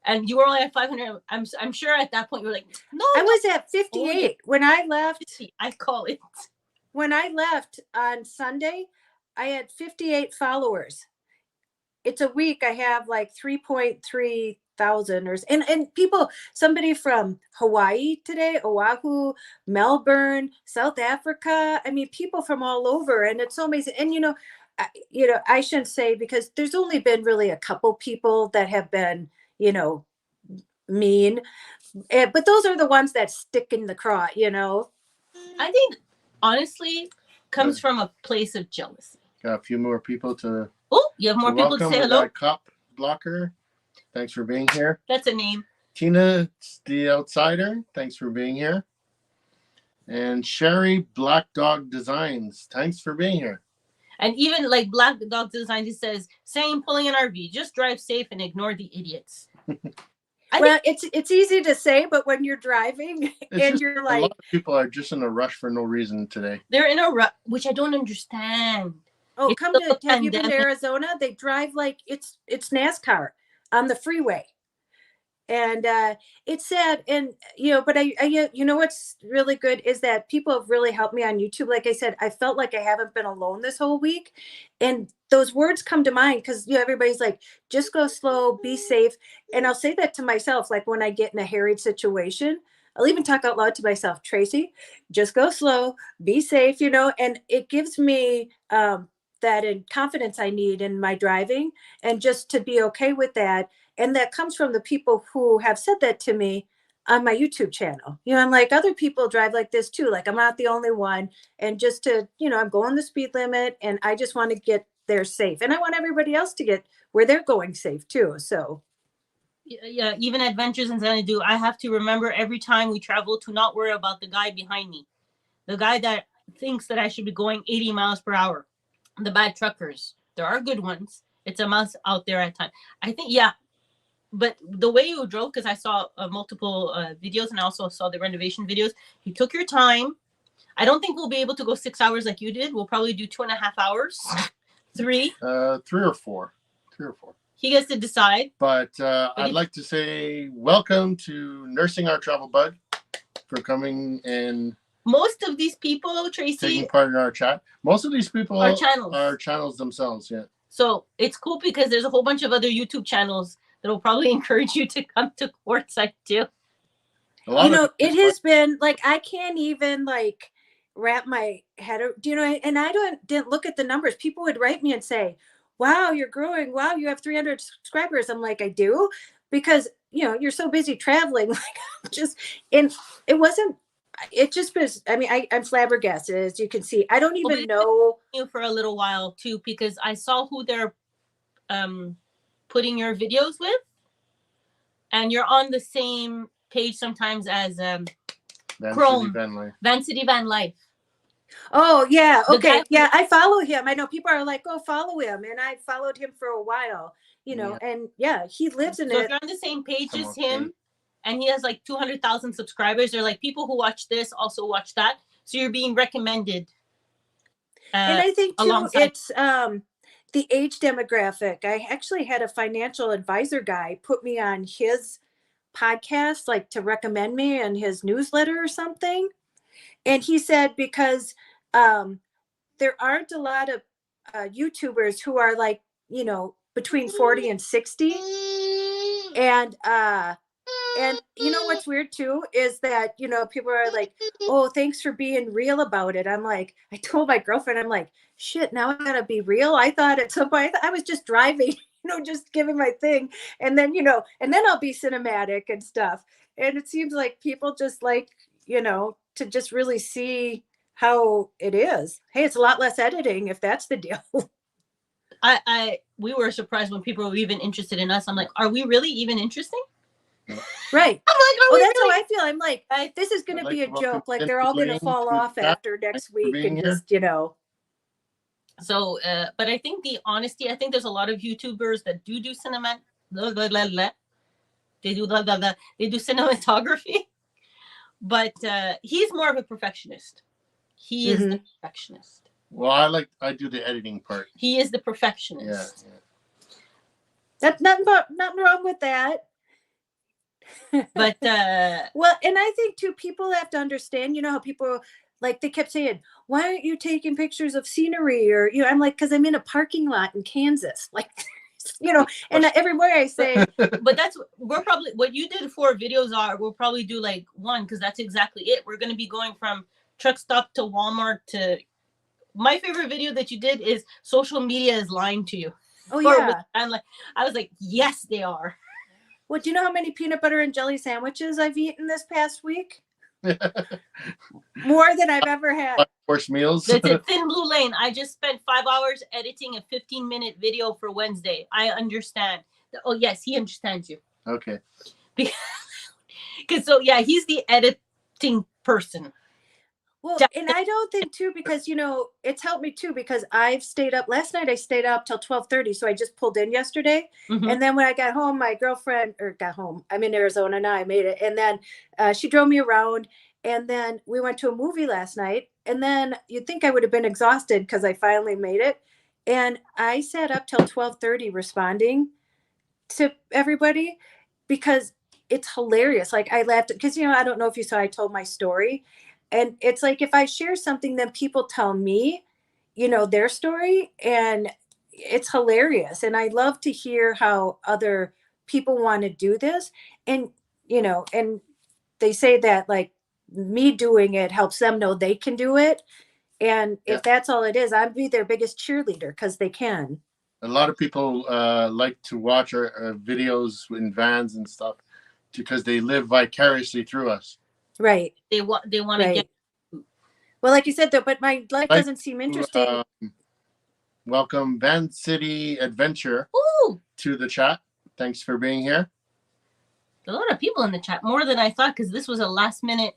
[SPEAKER 2] And you were only at 500. I'm sure at that point you were like, no.
[SPEAKER 3] I was at 58 when I left.
[SPEAKER 2] I call it.
[SPEAKER 3] When I left on Sunday, I had 58 followers. It's a week. I have like 3.3 thousand and people, somebody from Hawaii today, Oahu, Melbourne, South Africa. I mean, people from all over, and it's so amazing. And I shouldn't say, because there's only been really a couple people that have been, mean, but those are the ones that stick in the craw.
[SPEAKER 2] I think honestly comes from a place of jealousy.
[SPEAKER 1] Got a few more people to.
[SPEAKER 2] Oh, you have more people to say hello.
[SPEAKER 1] Cop Blocker, thanks for being here.
[SPEAKER 2] That's a name.
[SPEAKER 1] Tina the Outsider, thanks for being here. And Sherry Black Dog Designs, thanks for being here.
[SPEAKER 2] And even like Black Dog Design, he says, same pulling an RV, just drive safe and ignore the idiots.
[SPEAKER 3] Well, it's easy to say, but when you're driving and you're
[SPEAKER 1] a
[SPEAKER 3] like,
[SPEAKER 1] lot of people are just in a rush for no reason today.
[SPEAKER 2] They're in a rush, which I don't understand.
[SPEAKER 3] oh,
[SPEAKER 2] It's
[SPEAKER 3] come
[SPEAKER 2] still
[SPEAKER 3] to,
[SPEAKER 2] a
[SPEAKER 3] have you been to
[SPEAKER 2] pandemic.
[SPEAKER 3] Arizona? They drive like it's NASCAR on the freeway. And it's sad. And, but I what's really good is that people have really helped me on YouTube. Like I said, I felt like I haven't been alone this whole week. And those words come to mind because, everybody's like, just go slow, be safe. And I'll say that to myself, like when I get in a harried situation, I'll even talk out loud to myself, Tracy, just go slow, be safe, and it gives me that confidence I need in my driving and just to be okay with that. And that comes from the people who have said that to me on my YouTube channel. I'm like, other people drive like this too. Like I'm not the only one. And just to, I'm going the speed limit and I just want to get there safe. And I want everybody else to get where they're going safe too. So
[SPEAKER 2] yeah, even Ad-vantures in Xanadu, I have to remember every time we travel to not worry about the guy behind me. The guy that thinks that I should be going 80 miles per hour. The bad truckers. There are good ones. It's a mess out there at times. I think, yeah. But the way you drove, because I saw multiple videos and I also saw the renovation videos, you took your time. I don't think we'll be able to go 6 hours like you did. We'll probably do 2.5 hours. 3.
[SPEAKER 1] 3 or 4. 3 or 4.
[SPEAKER 2] He gets to decide.
[SPEAKER 1] But I'd like to say welcome to Nursing Our Travel Bug for coming and
[SPEAKER 2] most of these people, Tracy,
[SPEAKER 1] taking part in our chat. Most of these people
[SPEAKER 2] are channels
[SPEAKER 1] themselves, yeah.
[SPEAKER 2] So it's cool because there's a whole bunch of other YouTube channels that will probably encourage you to come to Quartzsite too.
[SPEAKER 3] It has been like, I can't even like wrap my head, and I didn't look at the numbers. People would write me and say, wow, you're growing. Wow, you have 300 subscribers. I'm like, I do, because, you're so busy traveling. Like and it just was, I mean, I'm flabbergasted, as you can see. I don't even know
[SPEAKER 2] you for a little while too, because I saw who they're putting your videos with, and you're on the same page sometimes as Chrome VanCity VanLife.
[SPEAKER 3] Oh yeah, okay, yeah, I follow him. I know people are like, oh, follow him, and I followed him for a while, and yeah, he lives in it.
[SPEAKER 2] So if you're on the same page as him, and he has like 200,000 subscribers, they're like, people who watch this also watch that, so you're being recommended.
[SPEAKER 3] And I think too, it's the age demographic. I actually had a financial advisor guy put me on his podcast, like to recommend me in his newsletter or something. And he said, because there aren't a lot of YouTubers who are like, between 40 and 60. And what's weird too is that, people are like, oh, thanks for being real about it. I'm like, I told my girlfriend, I'm like, shit, now I gotta be real. I thought at some point I was just driving, just giving my thing. And then, and then I'll be cinematic and stuff. And it seems like people just like, to just really see how it is. Hey, it's a lot less editing if that's the deal.
[SPEAKER 2] We were surprised when people were even interested in us. I'm like, are we really even interesting?
[SPEAKER 3] Right.
[SPEAKER 2] I'm like,
[SPEAKER 3] oh, that's really? How I feel. I'm like, this is going to be a joke. Like they're all going to fall off after next week and just,
[SPEAKER 2] So, but I think the honesty, I think there's a lot of YouTubers that do cinema. They do cinematography, but he's more of a perfectionist. He is the perfectionist.
[SPEAKER 1] Well, I do the editing part.
[SPEAKER 2] He is the perfectionist.
[SPEAKER 3] Yeah. That's nothing wrong with that.
[SPEAKER 2] But
[SPEAKER 3] well, and I think too, people have to understand, how people like, they kept saying, why aren't you taking pictures of scenery? Or, I'm like, because I'm in a parking lot in Kansas. Like, and everywhere I say.
[SPEAKER 2] But we're probably, what you did 4 videos we'll probably do like 1, because that's exactly it. We're going to be going from truck stop to Walmart to, my favorite video that you did is social media is lying to you.
[SPEAKER 3] Oh yeah.
[SPEAKER 2] I was like, yes, they are.
[SPEAKER 3] Well, do you know how many peanut butter and jelly sandwiches I've eaten this past week? More than I've ever had.
[SPEAKER 1] 5-course meals.
[SPEAKER 2] It's a thin blue lane. I just spent 5 hours editing a 15-minute video for Wednesday. I understand. Oh, yes, he understands you.
[SPEAKER 1] Okay.
[SPEAKER 2] Because so, yeah, he's the editing person.
[SPEAKER 3] Well, and I don't think too, because, it's helped me too, because I've stayed up last night. I stayed up till 12:30. So I just pulled in yesterday.
[SPEAKER 2] Mhm.
[SPEAKER 3] And then when I got home, my girlfriend got home. I'm in Arizona now. I made it. And then she drove me around, and then we went to a movie last night. And then you'd think I would have been exhausted because I finally made it. And I sat up till 12:30 responding to everybody because it's hilarious. Like, I laughed because, I don't know if you saw, I told my story, and it's like, if I share something, then people tell me, their story, and it's hilarious. And I love to hear how other people want to do this. And, and they say that, like, me doing it helps them know they can do it. And
[SPEAKER 1] Yeah.
[SPEAKER 3] if that's all it is, I'd be their biggest cheerleader because they can.
[SPEAKER 1] A lot of people like to watch our videos in vans and stuff because they live vicariously through us.
[SPEAKER 3] Right.
[SPEAKER 2] They want to
[SPEAKER 3] Right.
[SPEAKER 2] get.
[SPEAKER 3] Well, like you said, though, but my life
[SPEAKER 1] Like
[SPEAKER 3] doesn't seem interesting.
[SPEAKER 1] Welcome Van City Adventure
[SPEAKER 2] Ooh,
[SPEAKER 1] to the chat. Thanks for being here.
[SPEAKER 2] a lot of people in the chat, more than I thought, because this was a last minute.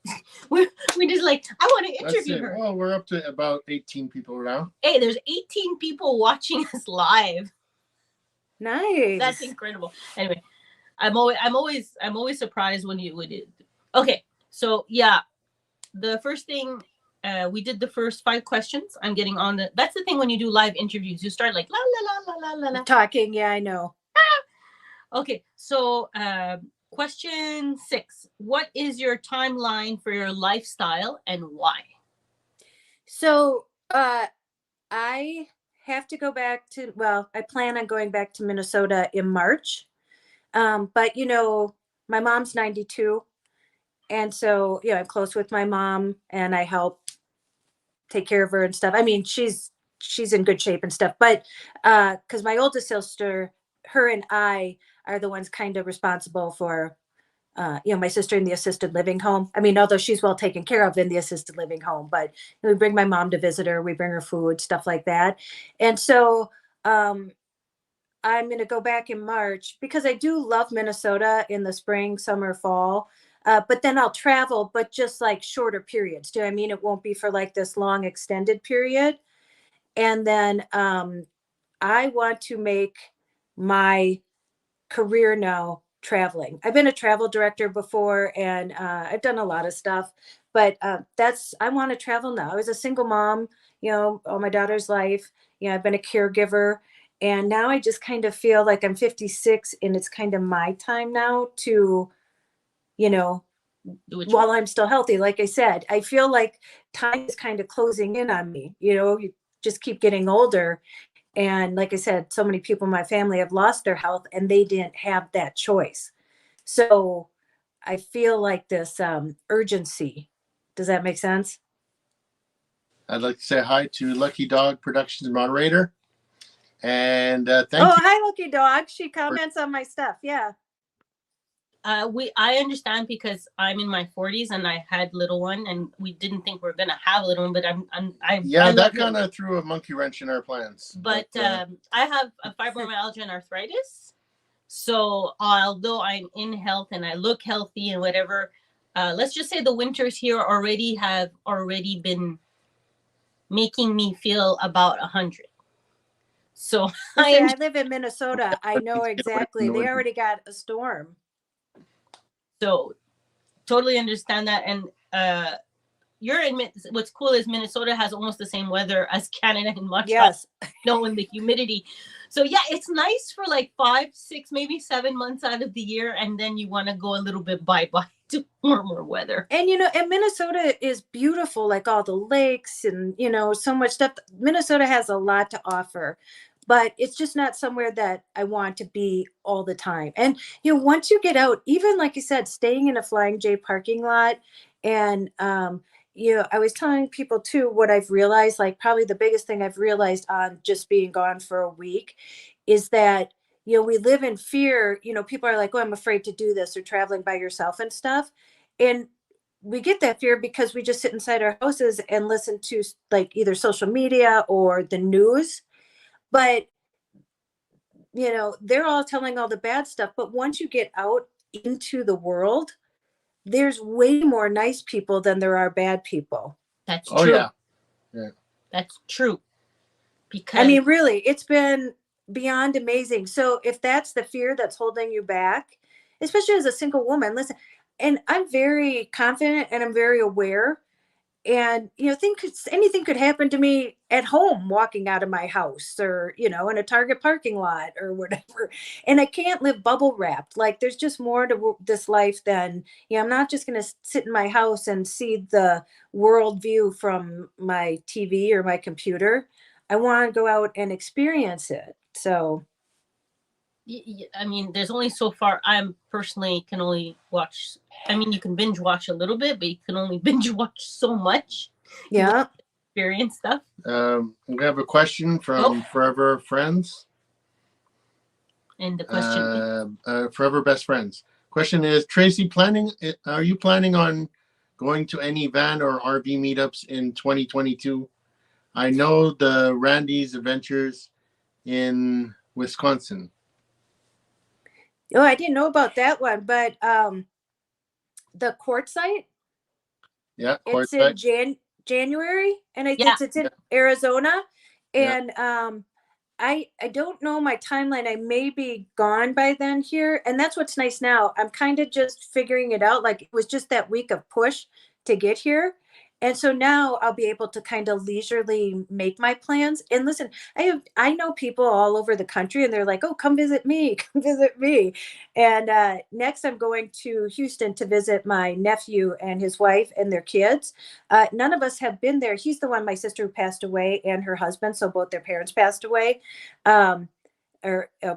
[SPEAKER 2] we just like, I want to interview her.
[SPEAKER 1] Well, we're up to about 18 people now.
[SPEAKER 2] Hey, there's 18 people watching us live.
[SPEAKER 3] Nice.
[SPEAKER 2] That's incredible. Anyway, I'm always surprised when you would. Okay, so yeah, the first thing we did the first 5 questions. I'm getting on the. That's the thing when you do live interviews, you start like la la la la la la.
[SPEAKER 3] Talking, yeah, I know.
[SPEAKER 2] Okay, so question 6: what is your timeline for your lifestyle and why?
[SPEAKER 3] So I have to go back to. Well, I plan on going back to Minnesota in March. But my mom's 92, and so I'm close with my mom, and I help take care of her and stuff. I mean, she's in good shape and stuff, but because my oldest sister, her and I are the ones kind of responsible for my sister in the assisted living home. I mean, although she's well taken care of in the assisted living home, but we bring my mom to visit her, we bring her food, stuff like that. And so I'm going to go back in March because I do love Minnesota in the spring, summer, fall. But then I'll travel, but just like shorter periods. Do I mean it won't be for like this long extended period? And then I want to make my career now traveling. I've been a travel director before, and I've done a lot of stuff, but I want to travel now. I was a single mom, all my daughter's life. I've been a caregiver, and now I just kind of feel like I'm 56 and it's kind of my time now to, while I'm still healthy. Like I said, I feel like time is kind of closing in on me. You just keep getting older. And like I said, so many people in my family have lost their health and they didn't have that choice. So I feel like this urgency. Does that make sense?
[SPEAKER 1] I'd like to say hi to Lucky Dog Productions moderator. And thank you.
[SPEAKER 3] Hi, Lucky Dog. She comments on my stuff. Yeah.
[SPEAKER 2] I understand because I'm in my 40s and I had little one, and we didn't think we are gonna have a little one, but
[SPEAKER 1] that kind of threw a monkey wrench in our plans.
[SPEAKER 2] But I have a fibromyalgia and arthritis, so although I'm in health and I look healthy and whatever, let's just say the winters here have already been making me feel about 100. So
[SPEAKER 3] I live in Minnesota. I know exactly. They already got a storm.
[SPEAKER 2] So totally understand that. And what's cool is Minnesota has almost the same weather as Canada in much.
[SPEAKER 3] Yes.
[SPEAKER 2] Knowing the humidity. So yeah, it's nice for like 5, 6, maybe 7 months out of the year. And then you want to go a little bit bye-bye to warmer weather.
[SPEAKER 3] And, and Minnesota is beautiful, like all the lakes and, so much stuff. Minnesota has a lot to offer. But it's just not somewhere that I want to be all the time. And, once you get out, even like you said, staying in a Flying J parking lot. And, I was telling people too, what I've realized, like probably the biggest thing I've realized on just being gone for a week is that, we live in fear. People are like, oh, I'm afraid to do this, or traveling by yourself and stuff. And we get that fear because we just sit inside our houses and listen to like either social media or the news. But, they're all telling all the bad stuff. But once you get out into the world, there's way more nice people than there are bad people.
[SPEAKER 2] That's
[SPEAKER 1] Oh
[SPEAKER 2] true.
[SPEAKER 1] yeah. Yeah.
[SPEAKER 2] That's true. Because
[SPEAKER 3] I mean, really, it's been beyond amazing. So if that's the fear that's holding you back, especially as a single woman, listen, and I'm very confident and I'm very aware. And anything could happen to me at home walking out of my house, or in a Target parking lot or whatever. And I can't live bubble wrapped. Like, there's just more to this life than, I'm not just going to sit in my house and see the world view from my TV or my computer. I want to go out and experience it. So
[SPEAKER 2] I mean, there's only so far. I'm personally can only watch. I mean, you can binge watch a little bit, but you can only binge watch so much.
[SPEAKER 3] yeah.
[SPEAKER 2] Experience stuff.
[SPEAKER 1] We have a question from Forever Friends.
[SPEAKER 2] And the question
[SPEAKER 1] Forever Best Friends. Question is, Tracy, are you planning on going to any van or RV meetups in 2022? I know the Randy's Adventures in Wisconsin.
[SPEAKER 3] Oh, I didn't know about that one, but the Quartzsite,
[SPEAKER 1] Yeah,
[SPEAKER 3] it's in January, and I think it's in Arizona. And I don't know my timeline. I may be gone by then here, and that's what's nice now. I'm kind of just figuring it out. Like, it was just that week of push to get here. And so now I'll be able to kind of leisurely make my plans. And listen, I know people all over the country, and they're like, "Oh, come visit me, come visit me." And next, I'm going to Houston to visit my nephew and his wife and their kids. None of us have been there. He's the one, my sister, who passed away, and her husband. So both their parents passed away, or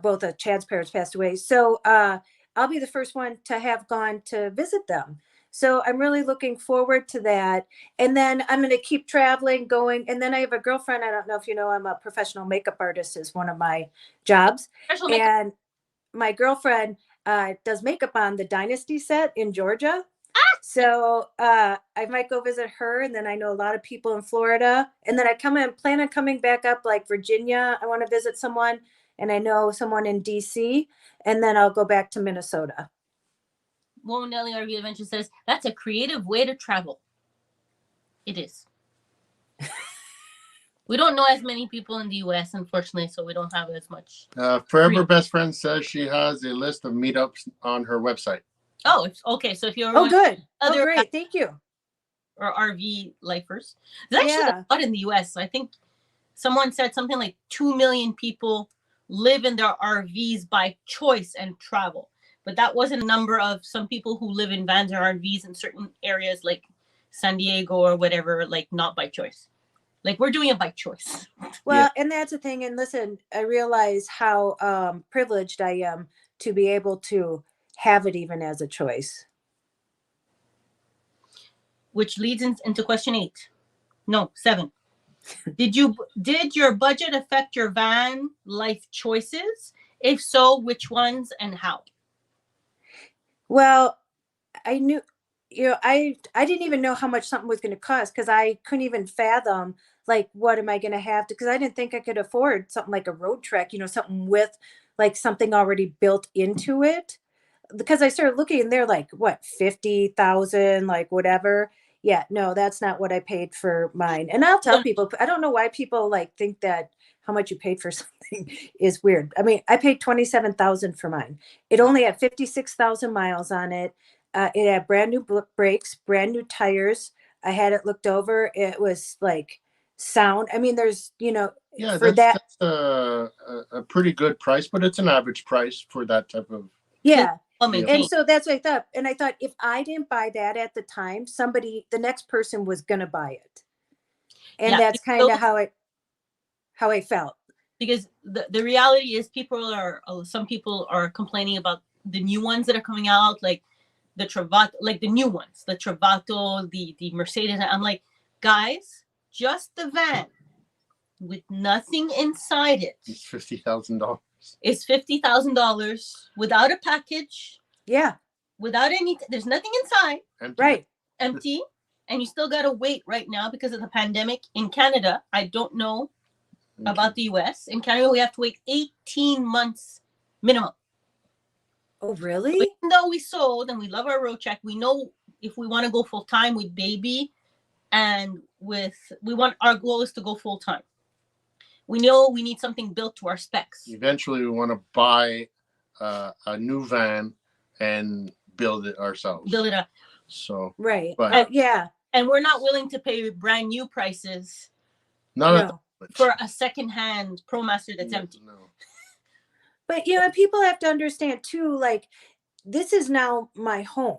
[SPEAKER 3] both of Chad's parents passed away. So I'll be the first one to have gone to visit them. So I'm really looking forward to that. And then I'm going to keep traveling, going. And then I have a girlfriend. I don't know if you know, I'm a professional makeup artist, is one of my jobs. And my girlfriend does makeup on the Dynasty set in Georgia. So I might go visit her. And then I know a lot of people in Florida. And then I plan on coming back up, like Virginia. I want to visit someone. And I know someone in DC. And then I'll go back to Minnesota.
[SPEAKER 2] Well, Nelly RV Adventure says that's a creative way to travel. It is. We don't know as many people in the U.S., unfortunately, so we don't have as much.
[SPEAKER 1] Forever Best Friend says she has a list of meetups on her website.
[SPEAKER 2] Oh, okay. So if you're
[SPEAKER 3] good. Great. Thank you.
[SPEAKER 2] Or RV lifers, there's actually a lot in the U.S. I think someone said something like 2 million people live in their RVs by choice and travel. But that wasn't a number of some people who live in vans or RVs in certain areas like San Diego or whatever, like not by choice. Like, we're doing it by choice.
[SPEAKER 3] Well, and that's the thing. And listen, I realize how privileged I am to be able to have it even as a choice.
[SPEAKER 2] Which leads into question 7. Did your budget affect your van life choices? If so, which ones and how?
[SPEAKER 3] Well, I knew, I didn't even know how much something was going to cost, because I couldn't even fathom, like, what am I going to have to, because I didn't think I could afford something like a road trek, something with like something already built into it. Because I started looking, and they're like, what, 50,000, like whatever. Yeah, no, that's not what I paid for mine. And I'll tell people, I don't know why people like think that how much you paid for something is weird. I mean, I paid $27,000 for mine. It only had 56,000 miles on it. It had brand new brakes, brand new tires. I had it looked over. It was like sound. I mean, there's,
[SPEAKER 1] that's a pretty good price, but it's an average price for that type of.
[SPEAKER 3] Yeah. And so that's what I thought. And I thought, if I didn't buy that at the time, the next person was going to buy it. And that's kind of how I felt.
[SPEAKER 2] Because the reality is some people are complaining about the new ones that are coming out, like the Travato, like the new ones, the Travato, the Mercedes. I'm like, guys, just the van with nothing inside it.
[SPEAKER 1] It's $50,000.
[SPEAKER 2] It's $50,000 without a package.
[SPEAKER 3] Yeah.
[SPEAKER 2] Without there's nothing inside.
[SPEAKER 1] Empty.
[SPEAKER 2] Right. Empty. And you still got to wait right now because of the pandemic in Canada. I don't know about the US. In Canada, we have to wait 18 months minimum.
[SPEAKER 3] Oh, really?
[SPEAKER 2] So even though we sold and we love our road check, we know if we want to go full time with baby and our goal is to go full time. We know we need something built to our specs.
[SPEAKER 1] Eventually, we want to buy a new van and build it ourselves.
[SPEAKER 2] Build it up.
[SPEAKER 1] So
[SPEAKER 3] Right.
[SPEAKER 1] But
[SPEAKER 3] yeah.
[SPEAKER 2] And we're not willing to pay brand new prices
[SPEAKER 1] not at the
[SPEAKER 3] No.
[SPEAKER 1] moment.
[SPEAKER 2] for a secondhand ProMaster that's empty.
[SPEAKER 1] No.
[SPEAKER 3] But people have to understand too, like, this is now my home.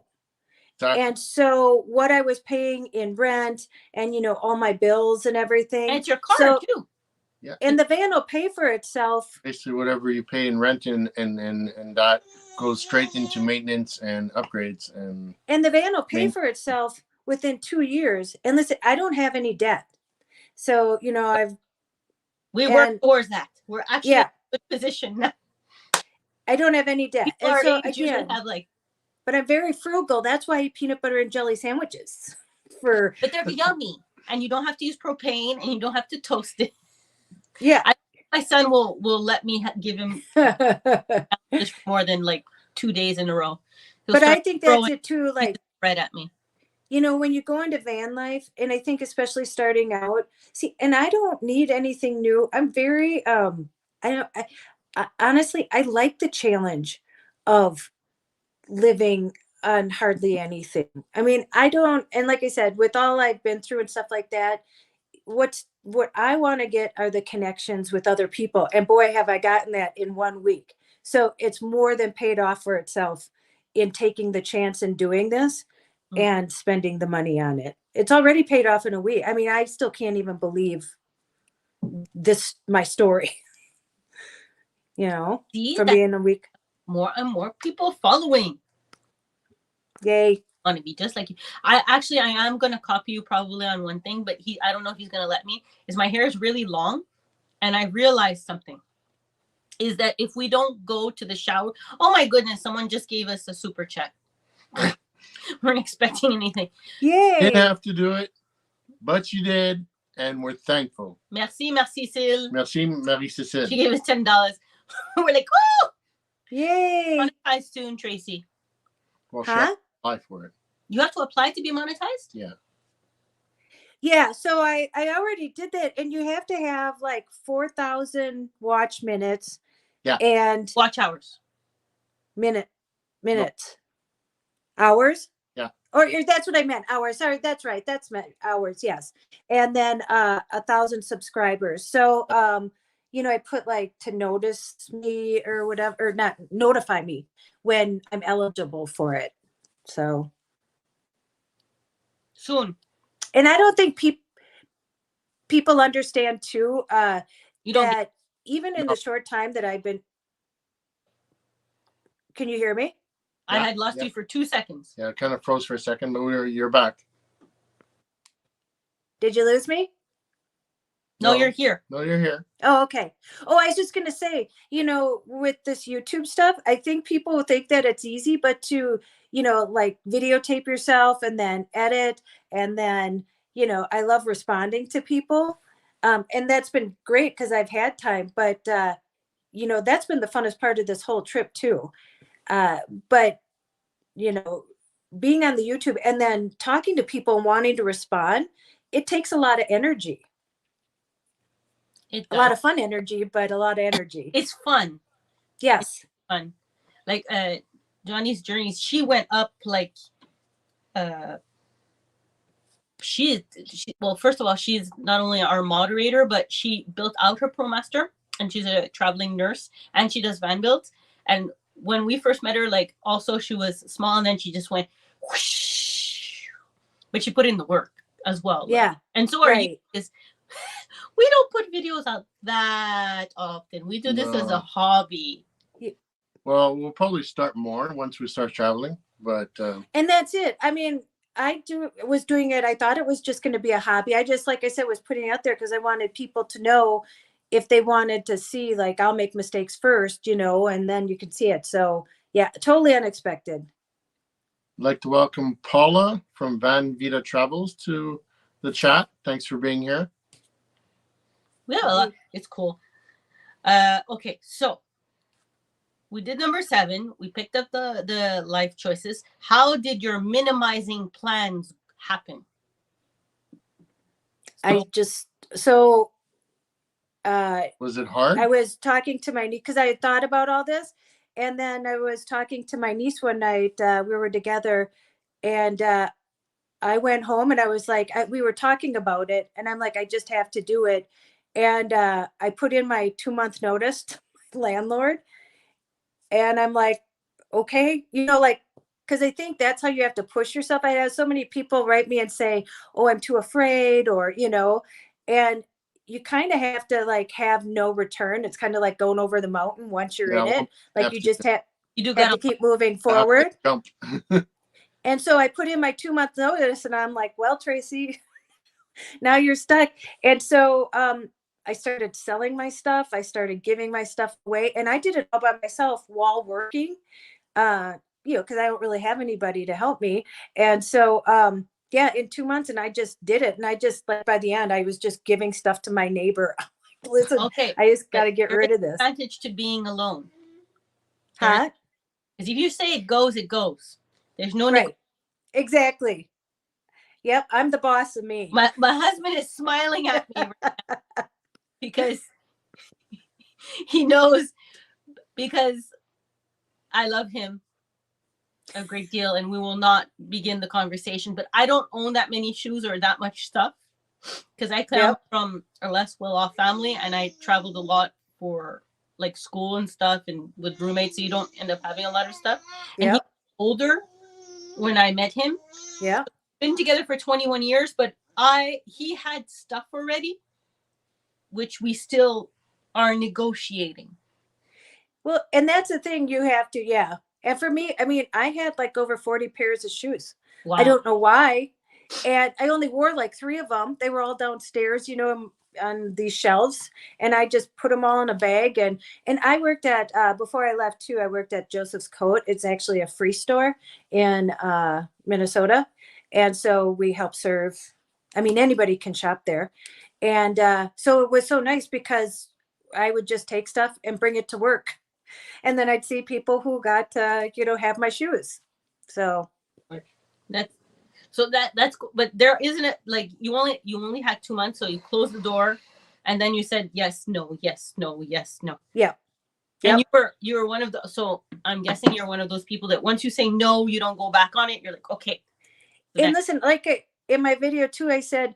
[SPEAKER 1] Exactly.
[SPEAKER 3] And so what I was paying in rent and, all my bills and everything.
[SPEAKER 2] And it's your car too.
[SPEAKER 1] Yeah.
[SPEAKER 3] And the van will pay for itself.
[SPEAKER 1] Basically, whatever you pay in rent and that goes straight into maintenance and upgrades.
[SPEAKER 3] And the van will pay for itself within 2 years. And listen, I don't have any debt. So,
[SPEAKER 2] we work towards that. We're actually in a good position now.
[SPEAKER 3] I don't have any debt.
[SPEAKER 2] People
[SPEAKER 3] And
[SPEAKER 2] our
[SPEAKER 3] so
[SPEAKER 2] age usually
[SPEAKER 3] again,
[SPEAKER 2] have like,
[SPEAKER 3] but I'm very frugal. That's why I eat peanut butter and jelly sandwiches.
[SPEAKER 2] but they're yummy, and you don't have to use propane, and you don't have to toast it.
[SPEAKER 3] Yeah,
[SPEAKER 2] my son will let me give him just more than like 2 days in a row.
[SPEAKER 3] But I think that's it too. Like,
[SPEAKER 2] right at me.
[SPEAKER 3] When you go into van life, and I think especially starting out, and I don't need anything new. I'm very honestly, I like the challenge of living on hardly anything. I mean, I don't, and like I said, with all I've been through and stuff like that, what I want to get are the connections with other people. And boy, have I gotten that in 1 week. So it's more than paid off for itself in taking the chance and doing this and spending the money on it. It's already paid off in a week. I mean, I still can't even believe my story. From being a week.
[SPEAKER 2] More and more people following.
[SPEAKER 3] Yay.
[SPEAKER 2] Want to be just like you. I am gonna copy you probably on one thing, but I don't know if he's gonna let me. Is my hair is really long, and I realized something. Is that if we don't go to the shower? Oh my goodness! Someone just gave us a super chat. Weren't expecting anything.
[SPEAKER 3] Yay!
[SPEAKER 1] Didn't have to do it, but you did, and we're thankful.
[SPEAKER 2] Merci, Cécile.
[SPEAKER 1] Merci, Marie-Cécile.
[SPEAKER 2] She gave us $10. We're like, woo!
[SPEAKER 3] Yay!
[SPEAKER 2] Monetize soon, Tracy.
[SPEAKER 1] Well, huh? Apply for it.
[SPEAKER 2] You have to apply to be monetized?
[SPEAKER 1] Yeah.
[SPEAKER 3] Yeah, so I already did that, and you have to have like 4,000 watch minutes.
[SPEAKER 1] Yeah.
[SPEAKER 3] And
[SPEAKER 2] watch hours.
[SPEAKER 3] Minutes. Hours?
[SPEAKER 1] Yeah.
[SPEAKER 3] Or that's what I meant. Hours. Sorry, that's right. That's meant hours, yes. And then 1,000 subscribers. So I put like to notice me or whatever, or not notify me when I'm eligible for it. So
[SPEAKER 2] soon.
[SPEAKER 3] And I don't think people understand too that even in the short time that I've been. Can you hear me?
[SPEAKER 2] I had lost you for 2 seconds.
[SPEAKER 1] Yeah, it kind of froze for a second, but you're back.
[SPEAKER 3] Did you lose me?
[SPEAKER 2] No, you're here.
[SPEAKER 1] No, you're here.
[SPEAKER 3] Oh, okay. Oh, I was just going to say, with this YouTube stuff, I think people think that it's easy, but to, like videotape yourself and then edit. And then, I love responding to people. And that's been great because I've had time, but, that's been the funnest part of this whole trip too. But, being on the YouTube and then talking to people and wanting to respond, it takes a lot of energy. A lot of fun energy, but a lot of energy.
[SPEAKER 2] It's fun.
[SPEAKER 3] Yes.
[SPEAKER 2] It's fun. Like Johnny's journeys, she went up like well, first of all, she's not only our moderator, but she built out her ProMaster, and she's a traveling nurse, and she does van builds. And when we first met her, like also she was small, and then she just went whoosh, but she put in the work as well.
[SPEAKER 3] Yeah.
[SPEAKER 2] Like, and so are you. Is we don't put videos out that often. We do this as a hobby.
[SPEAKER 1] Well, we'll probably start more once we start traveling, but
[SPEAKER 3] and that's it. I mean, was doing it. I thought it was just going to be a hobby. I just, like I said, was putting it out there because I wanted people to know if they wanted to see, like, I'll make mistakes first, and then you can see it. So yeah, totally unexpected.
[SPEAKER 1] I'd like to welcome Paula from Van Vita Travels to the chat. Thanks for being here.
[SPEAKER 2] We have a lot. It's cool. Okay, so we did number 7. We picked up the life choices. How did your minimizing plans happen?
[SPEAKER 3] I just, so
[SPEAKER 1] Was it hard?
[SPEAKER 3] I was talking to my niece because I had thought about all this. And then I was talking to my niece one night. We were together and I went home and I was like, we were talking about it. And I'm like, I just have to do it. And I put in my 2-month notice to my landlord. And I'm like, okay, like, because I think that's how you have to push yourself. I have so many people write me and say, oh, I'm too afraid, or, and you kind of have to like have no return. It's kind of like going over the mountain once you're in it. Like you just
[SPEAKER 2] You do
[SPEAKER 3] have to
[SPEAKER 2] got
[SPEAKER 3] keep moving forward.
[SPEAKER 1] Jump.
[SPEAKER 3] And so I put in my 2-month notice and I'm like, well, Tracy, now you're stuck. And so I started selling my stuff. I started giving my stuff away, and I did it all by myself while working, because I don't really have anybody to help me. And so, yeah, in 2 months, and I just did it. And I just, like, by the end, I was just giving stuff to my neighbor. Listen,
[SPEAKER 2] okay.
[SPEAKER 3] I just got to get rid of this.
[SPEAKER 2] Advantage to being alone.
[SPEAKER 3] Huh?
[SPEAKER 2] Because if you say it goes, it goes. There's no
[SPEAKER 3] right. Exactly. Yep, I'm the boss of me.
[SPEAKER 2] My husband is smiling at me right now because he knows, because I love him a great deal, and we will not begin the conversation. But I don't own that many shoes or that much stuff because I come from a less well-off family, and I traveled a lot for like school and stuff and with roommates, so you don't end up having a lot of stuff. And he's older when I met him.
[SPEAKER 3] Yeah.
[SPEAKER 2] Been together for 21 years, but he had stuff already, which we still are negotiating.
[SPEAKER 3] Well, and that's the thing you have to, yeah. And for me, I mean, I had like over 40 pairs of shoes. Wow. I don't know why. And I only wore like 3 of them. They were all downstairs, on these shelves. And I just put them all in a bag. And I worked at, before I left too, I worked at Joseph's Coat. It's actually a free store in Minnesota. And so we help serve, I mean, anybody can shop there. And so it was so nice because I would just take stuff and bring it to work. And then I'd see people who got to, have my shoes. So
[SPEAKER 2] that's cool. But there isn't it like you only had 2 months, so you closed the door and then you said yes, no, yes, no, yes, no.
[SPEAKER 3] Yeah.
[SPEAKER 2] And you were one of the, so I'm guessing you're one of those people that once you say no, you don't go back on it. You're like, okay.
[SPEAKER 3] And listen, like in my video too, I said,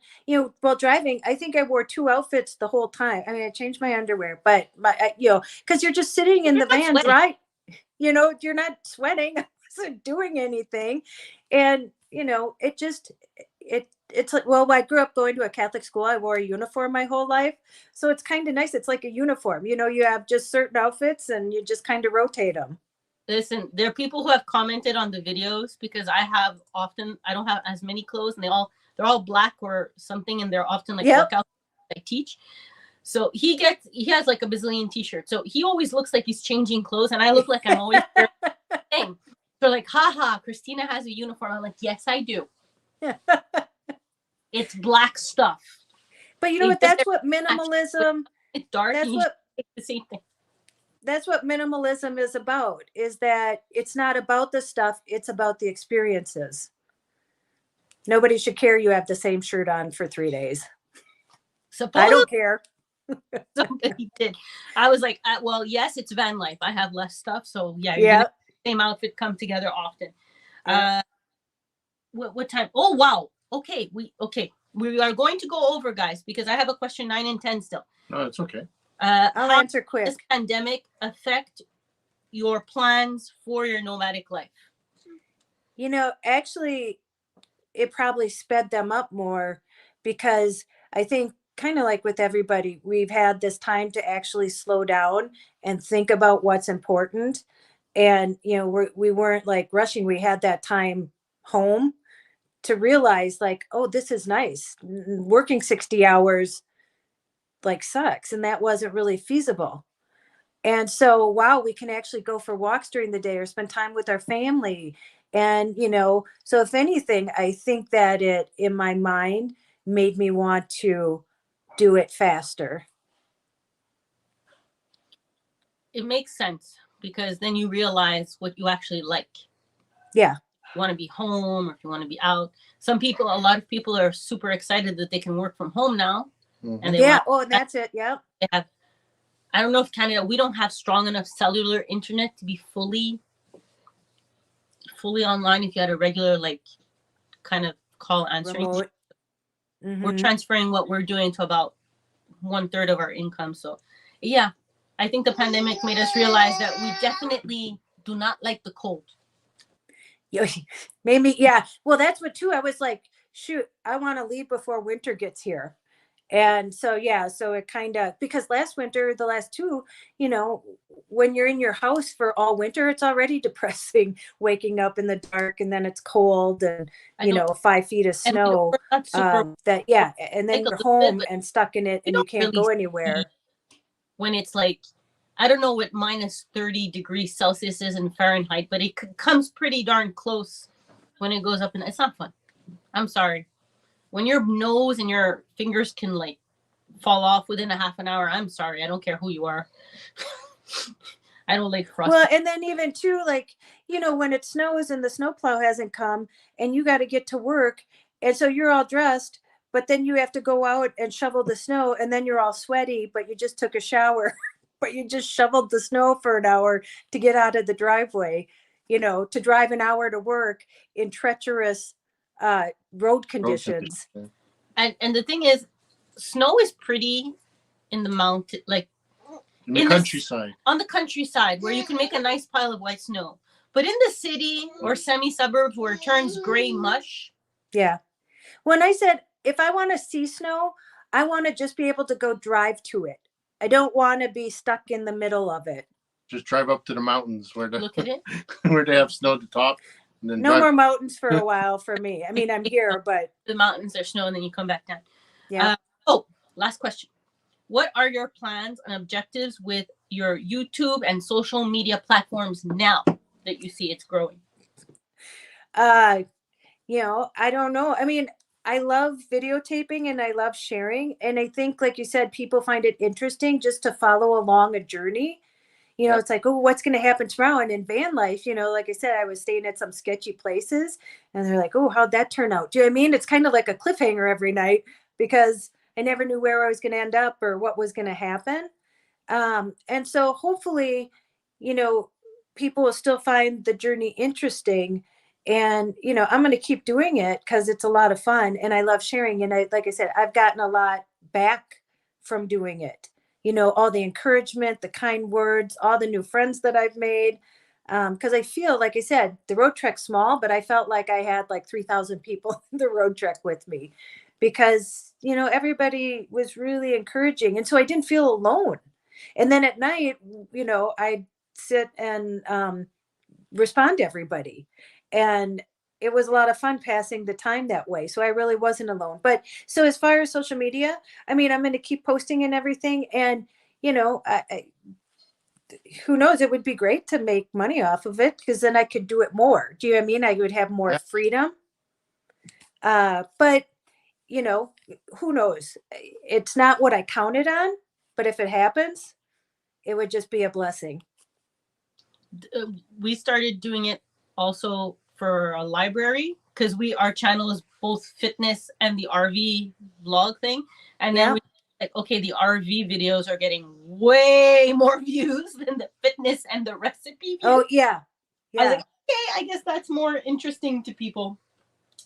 [SPEAKER 3] while driving, I think I wore 2 outfits the whole time. I mean, I changed my underwear, but because you're just sitting in the van, right? You're not sweating. I wasn't doing anything. And, it's like, well, I grew up going to a Catholic school. I wore a uniform my whole life. So it's kind of nice. It's like a uniform, you have just certain outfits and you just kind of rotate them.
[SPEAKER 2] Listen, there are people who have commented on the videos because I don't have as many clothes, and they're all black or something, and they're often like workout I teach. So he has like a bazillion t-shirts. So he always looks like he's changing clothes, and I look like I'm always thing. So like, haha, Christina has a uniform. I'm like, yes, I do. It's black stuff.
[SPEAKER 3] But you know what? That's what minimalism.
[SPEAKER 2] It's dark.
[SPEAKER 3] That's what
[SPEAKER 2] the same thing.
[SPEAKER 3] That's what minimalism is about, is that it's not about the stuff, it's about the experiences. Nobody should care you have the same shirt on for 3 days. I don't care.
[SPEAKER 2] Somebody did. I was like, well, yes, it's van life. I have less stuff. So yeah. Same outfit come together often. What time? Oh, wow. Okay. We are going to go over, guys, because I have a question 9 and 10 still.
[SPEAKER 1] No, it's okay.
[SPEAKER 3] I'll answer quick.
[SPEAKER 2] Does this pandemic affect your plans for your nomadic life?
[SPEAKER 3] Actually, it probably sped them up more because I think, kind of like with everybody, we've had this time to actually slow down and think about what's important. And, we weren't like rushing. We had that time home to realize like, oh, this is nice. Working 60 hours like sucks. And that wasn't really feasible. And so, wow, we can actually go for walks during the day or spend time with our family. And, so if anything, I think that it, in my mind, made me want to do it faster.
[SPEAKER 2] It makes sense because then you realize what you actually like.
[SPEAKER 3] Yeah.
[SPEAKER 2] want to be home or if you want to be out. Some people, a lot of people are super excited that they can work from home now. And they
[SPEAKER 3] Yeah.
[SPEAKER 2] want,
[SPEAKER 3] Oh, and that's it. Yep.
[SPEAKER 2] they have, I don't know if Canada, we don't have strong enough cellular internet to be fully online. If you had a regular, like, kind of call answering,
[SPEAKER 3] Remote.
[SPEAKER 2] we're transferring what we're doing to about 1/3 of our income. So yeah, I think the pandemic made us realize that we definitely do not like the cold.
[SPEAKER 3] Maybe, yeah. Well, that's what too. I was like, shoot, I want to leave before winter gets here. And so, yeah, so it kind of, because last winter, the last two, you know, when you're in your house for all winter, it's already depressing waking up in the dark and then it's cold and, you know, 5 feet of snow. That, yeah. And then
[SPEAKER 2] like
[SPEAKER 3] you're home
[SPEAKER 2] bit,
[SPEAKER 3] and stuck in it and you can't
[SPEAKER 2] really
[SPEAKER 3] go anywhere.
[SPEAKER 2] When it's like, I don't know what minus 30 degrees Celsius is in Fahrenheit, but it comes pretty darn close when it goes up. And it's not fun. I'm sorry. When your nose and your fingers can like fall off within a half an hour, I'm sorry. I don't care who you are. I don't like frost.
[SPEAKER 3] Well, and then even too, like, you know, when it snows and the snowplow hasn't come and you got to get to work. And so you're all dressed, but then you have to go out and shovel the snow and then you're all sweaty, but you just took a shower, but you just shoveled the snow for an hour to get out of the driveway, you know, to drive an hour to work in treacherous road conditions.
[SPEAKER 2] And the thing is, snow is pretty in the mountain, like
[SPEAKER 1] in the countryside.
[SPEAKER 2] On the countryside where you can make a nice pile of white snow. But in the city or semi-suburbs where it turns gray mush.
[SPEAKER 3] Yeah. When I said, if I want to see snow, I want to just be able to go drive to it. I don't want to be stuck in the middle of it.
[SPEAKER 1] Just drive up to the mountains where
[SPEAKER 2] Look at it.
[SPEAKER 1] where they have snow at the top. And then
[SPEAKER 3] no more mountains for a while for me. I mean, I'm here, but
[SPEAKER 2] the mountains are snow and then you come back down.
[SPEAKER 3] Yeah.
[SPEAKER 2] Last question. What are your plans and objectives with your YouTube and social media platforms now that you see it's growing?
[SPEAKER 3] You know, I don't know. I mean, I love videotaping and I love sharing. And I think, like you said, people find it interesting just to follow along a journey. You know, It's like, oh, what's going to happen tomorrow? And in van life, you know, like I said, I was staying at some sketchy places and they're like, oh, how'd that turn out? Do you know what I mean? It's kind of like a cliffhanger every night because I never knew where I was going to end up or what was going to happen. And so hopefully, you know, people will still find the journey interesting. And, you know, I'm going to keep doing it because it's a lot of fun and I love sharing. And like I said, I've gotten a lot back from doing it. You know, all the encouragement, the kind words, all the new friends that I've made. Because I feel, like I said, the road trek's small, but I felt like I had like 3,000 people in the road trek with me because, you know, everybody was really encouraging. And so I didn't feel alone. And then at night, you know, I'd sit and respond to everybody. And it was a lot of fun passing the time that way. So I really wasn't alone. But so as far as social media, I mean, I'm going to keep posting and everything. And, you know, who knows, it would be great to make money off of it because then I could do it more. Do you know what I mean? I would have more freedom. But, you know, who knows? It's not what I counted on. But if it happens, it would just be a blessing.
[SPEAKER 2] We started doing it also for a library because our channel is both fitness and the RV vlog thing. And then we like, okay, the RV videos are getting way more views than the fitness and the recipe views.
[SPEAKER 3] Oh, yeah.
[SPEAKER 2] I was like, okay, I guess that's more interesting to people.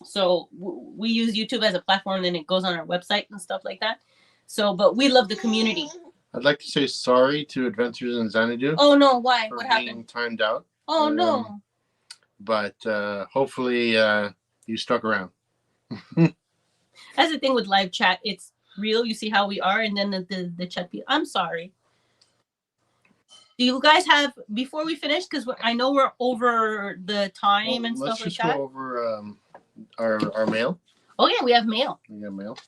[SPEAKER 2] So we use YouTube as a platform and then it goes on our website and stuff like that. So, but we love the community.
[SPEAKER 1] I'd like to say sorry to Ad-vantures and Xanadu.
[SPEAKER 2] Oh, no, why?
[SPEAKER 1] For
[SPEAKER 2] what
[SPEAKER 1] being
[SPEAKER 2] happened?
[SPEAKER 1] Timed out.
[SPEAKER 2] Oh, no.
[SPEAKER 1] But hopefully you stuck around.
[SPEAKER 2] That's the thing with live chat. It's real. You see how we are. And then the chat. I'm sorry. Do you guys have, before we finish, because I know we're over the time and stuff like that.
[SPEAKER 1] Let's just go over our mail.
[SPEAKER 2] Oh, yeah, we have mail.
[SPEAKER 1] We have mail.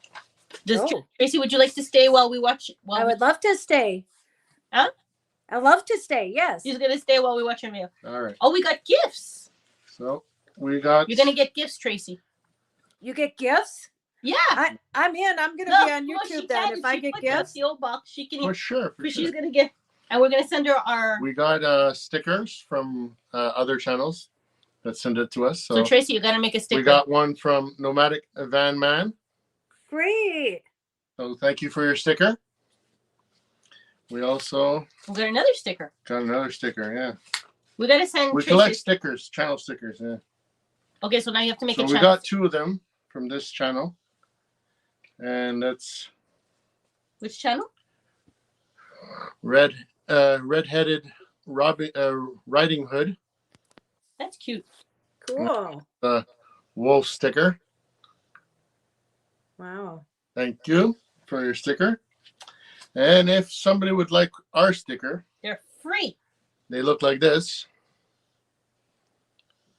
[SPEAKER 2] Tracy, would you like to stay while we watch?
[SPEAKER 3] I would love to stay.
[SPEAKER 2] Huh?
[SPEAKER 3] I love to stay, yes.
[SPEAKER 2] He's going to stay while we watch our mail.
[SPEAKER 1] All right.
[SPEAKER 2] Oh, we got gifts.
[SPEAKER 1] So we got.
[SPEAKER 2] You're going to get gifts, Tracy.
[SPEAKER 3] You get gifts?
[SPEAKER 2] Yeah.
[SPEAKER 3] I'm in. I'm going to be on YouTube then. If I get gifts.
[SPEAKER 2] The old box. She can.
[SPEAKER 1] For sure.
[SPEAKER 2] She's going to get. And we're going to send her our.
[SPEAKER 1] We got stickers from other channels. that sent it to us.
[SPEAKER 2] So Tracy, you gotta make a sticker.
[SPEAKER 1] We got one from Nomadic Van Man.
[SPEAKER 3] Great.
[SPEAKER 1] So thank you for your sticker. We also
[SPEAKER 2] We got another sticker.
[SPEAKER 1] got another sticker. Yeah.
[SPEAKER 2] We gotta send.
[SPEAKER 1] We
[SPEAKER 2] Tracy.
[SPEAKER 1] collect stickers, channel stickers. Yeah.
[SPEAKER 2] Okay, so now you have to make
[SPEAKER 1] So
[SPEAKER 2] a
[SPEAKER 1] we
[SPEAKER 2] channel.
[SPEAKER 1] got 2 of them from this channel, and that's
[SPEAKER 2] Which channel?
[SPEAKER 1] Red-headed Riding Hood.
[SPEAKER 2] That's cute.
[SPEAKER 3] Cool.
[SPEAKER 1] The wolf sticker.
[SPEAKER 3] Wow.
[SPEAKER 1] Thank you for your sticker. And if somebody would like our sticker,
[SPEAKER 2] They're free.
[SPEAKER 1] they look like this.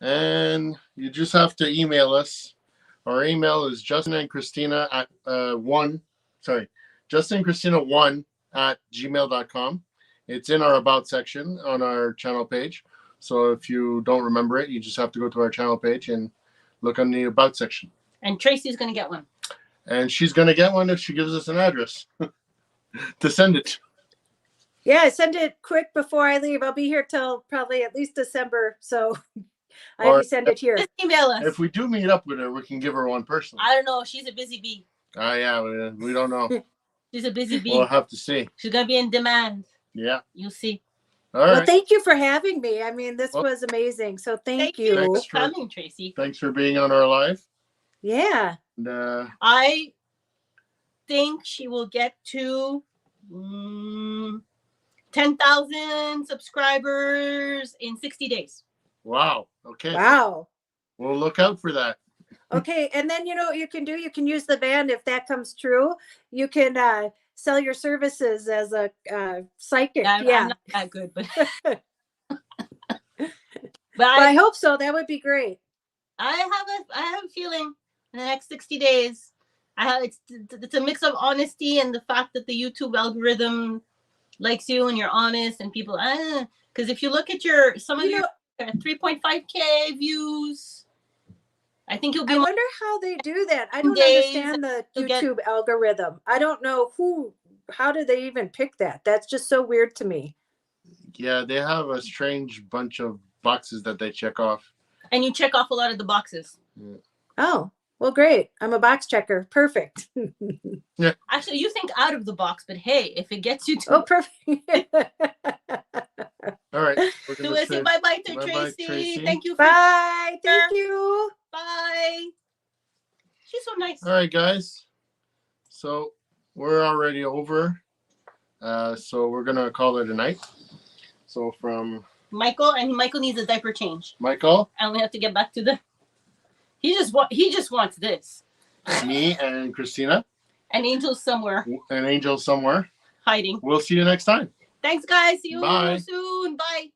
[SPEAKER 1] And you just have to email us. Our email is JustinChristina1 It's in our About section on our channel page. So if you don't remember it, you just have to go to our channel page and look on the About section.
[SPEAKER 2] And Tracy's gonna get one.
[SPEAKER 1] And she's going to get one if she gives us an address to send it.
[SPEAKER 3] Yeah, send it quick before I leave. I'll be here till probably at least December. So I
[SPEAKER 1] Or
[SPEAKER 3] will send it here.
[SPEAKER 2] Just email us.
[SPEAKER 1] If we do meet up with her, we can give her one personally.
[SPEAKER 2] I don't know. She's a busy bee.
[SPEAKER 1] Yeah, we don't know.
[SPEAKER 2] She's a busy bee.
[SPEAKER 1] We'll have to see.
[SPEAKER 2] She's gonna be in demand.
[SPEAKER 1] Yeah.
[SPEAKER 2] You'll see.
[SPEAKER 1] All
[SPEAKER 3] Well,
[SPEAKER 1] right.
[SPEAKER 3] thank you for having me. I mean, this
[SPEAKER 1] Well,
[SPEAKER 3] was amazing. So thank
[SPEAKER 2] you
[SPEAKER 3] you.
[SPEAKER 2] for
[SPEAKER 1] Thanks for-
[SPEAKER 2] coming, Tracy.
[SPEAKER 1] Thanks for being on our live.
[SPEAKER 3] Yeah.
[SPEAKER 1] And,
[SPEAKER 2] I think she will get to 10,000 subscribers in 60 days.
[SPEAKER 1] wow. Okay.
[SPEAKER 3] Wow.
[SPEAKER 1] We'll look out for that.
[SPEAKER 3] Okay. And then, you know what you can do? You can use the van if that comes true. You can sell your services as a psychic.
[SPEAKER 2] I'm not that good, but but
[SPEAKER 3] I
[SPEAKER 2] I
[SPEAKER 3] hope so. That would be great.
[SPEAKER 2] have a feeling in the next 60 days. It's a mix of honesty and the fact that the YouTube algorithm likes you and you're honest and people because if you look at some of your 3.5K views, I think you'll be
[SPEAKER 3] I wonder how they do that. I don't
[SPEAKER 2] days
[SPEAKER 3] understand the
[SPEAKER 2] to get-
[SPEAKER 3] YouTube algorithm. I don't know how do they even pick that? That's just so weird to me.
[SPEAKER 1] Yeah, they have a strange bunch of boxes that they check off.
[SPEAKER 2] and you check off a lot of the boxes.
[SPEAKER 3] Oh, well, great. I'm a box checker. Perfect.
[SPEAKER 2] Actually, you think out of the box, but hey, if it gets you to
[SPEAKER 3] Oh, perfect.
[SPEAKER 1] All right. We're
[SPEAKER 2] do
[SPEAKER 1] gonna
[SPEAKER 2] it, say bye-bye to
[SPEAKER 1] bye-bye,
[SPEAKER 2] Tracy.
[SPEAKER 1] Tracy.
[SPEAKER 2] Thank you for
[SPEAKER 3] Bye. Thank you.
[SPEAKER 2] bye. She's so nice.
[SPEAKER 1] All right, guys. So we're already over. So we're gonna call it a night. So from
[SPEAKER 2] Michael needs a diaper change,
[SPEAKER 1] Michael,
[SPEAKER 2] and we have to get back to the. He just wants this.
[SPEAKER 1] me, and Christina,
[SPEAKER 2] An angel somewhere
[SPEAKER 1] an angel somewhere.
[SPEAKER 2] hiding.
[SPEAKER 1] We'll see you next time.
[SPEAKER 2] Thanks, guys. See you
[SPEAKER 1] Bye.
[SPEAKER 2] soon. Bye.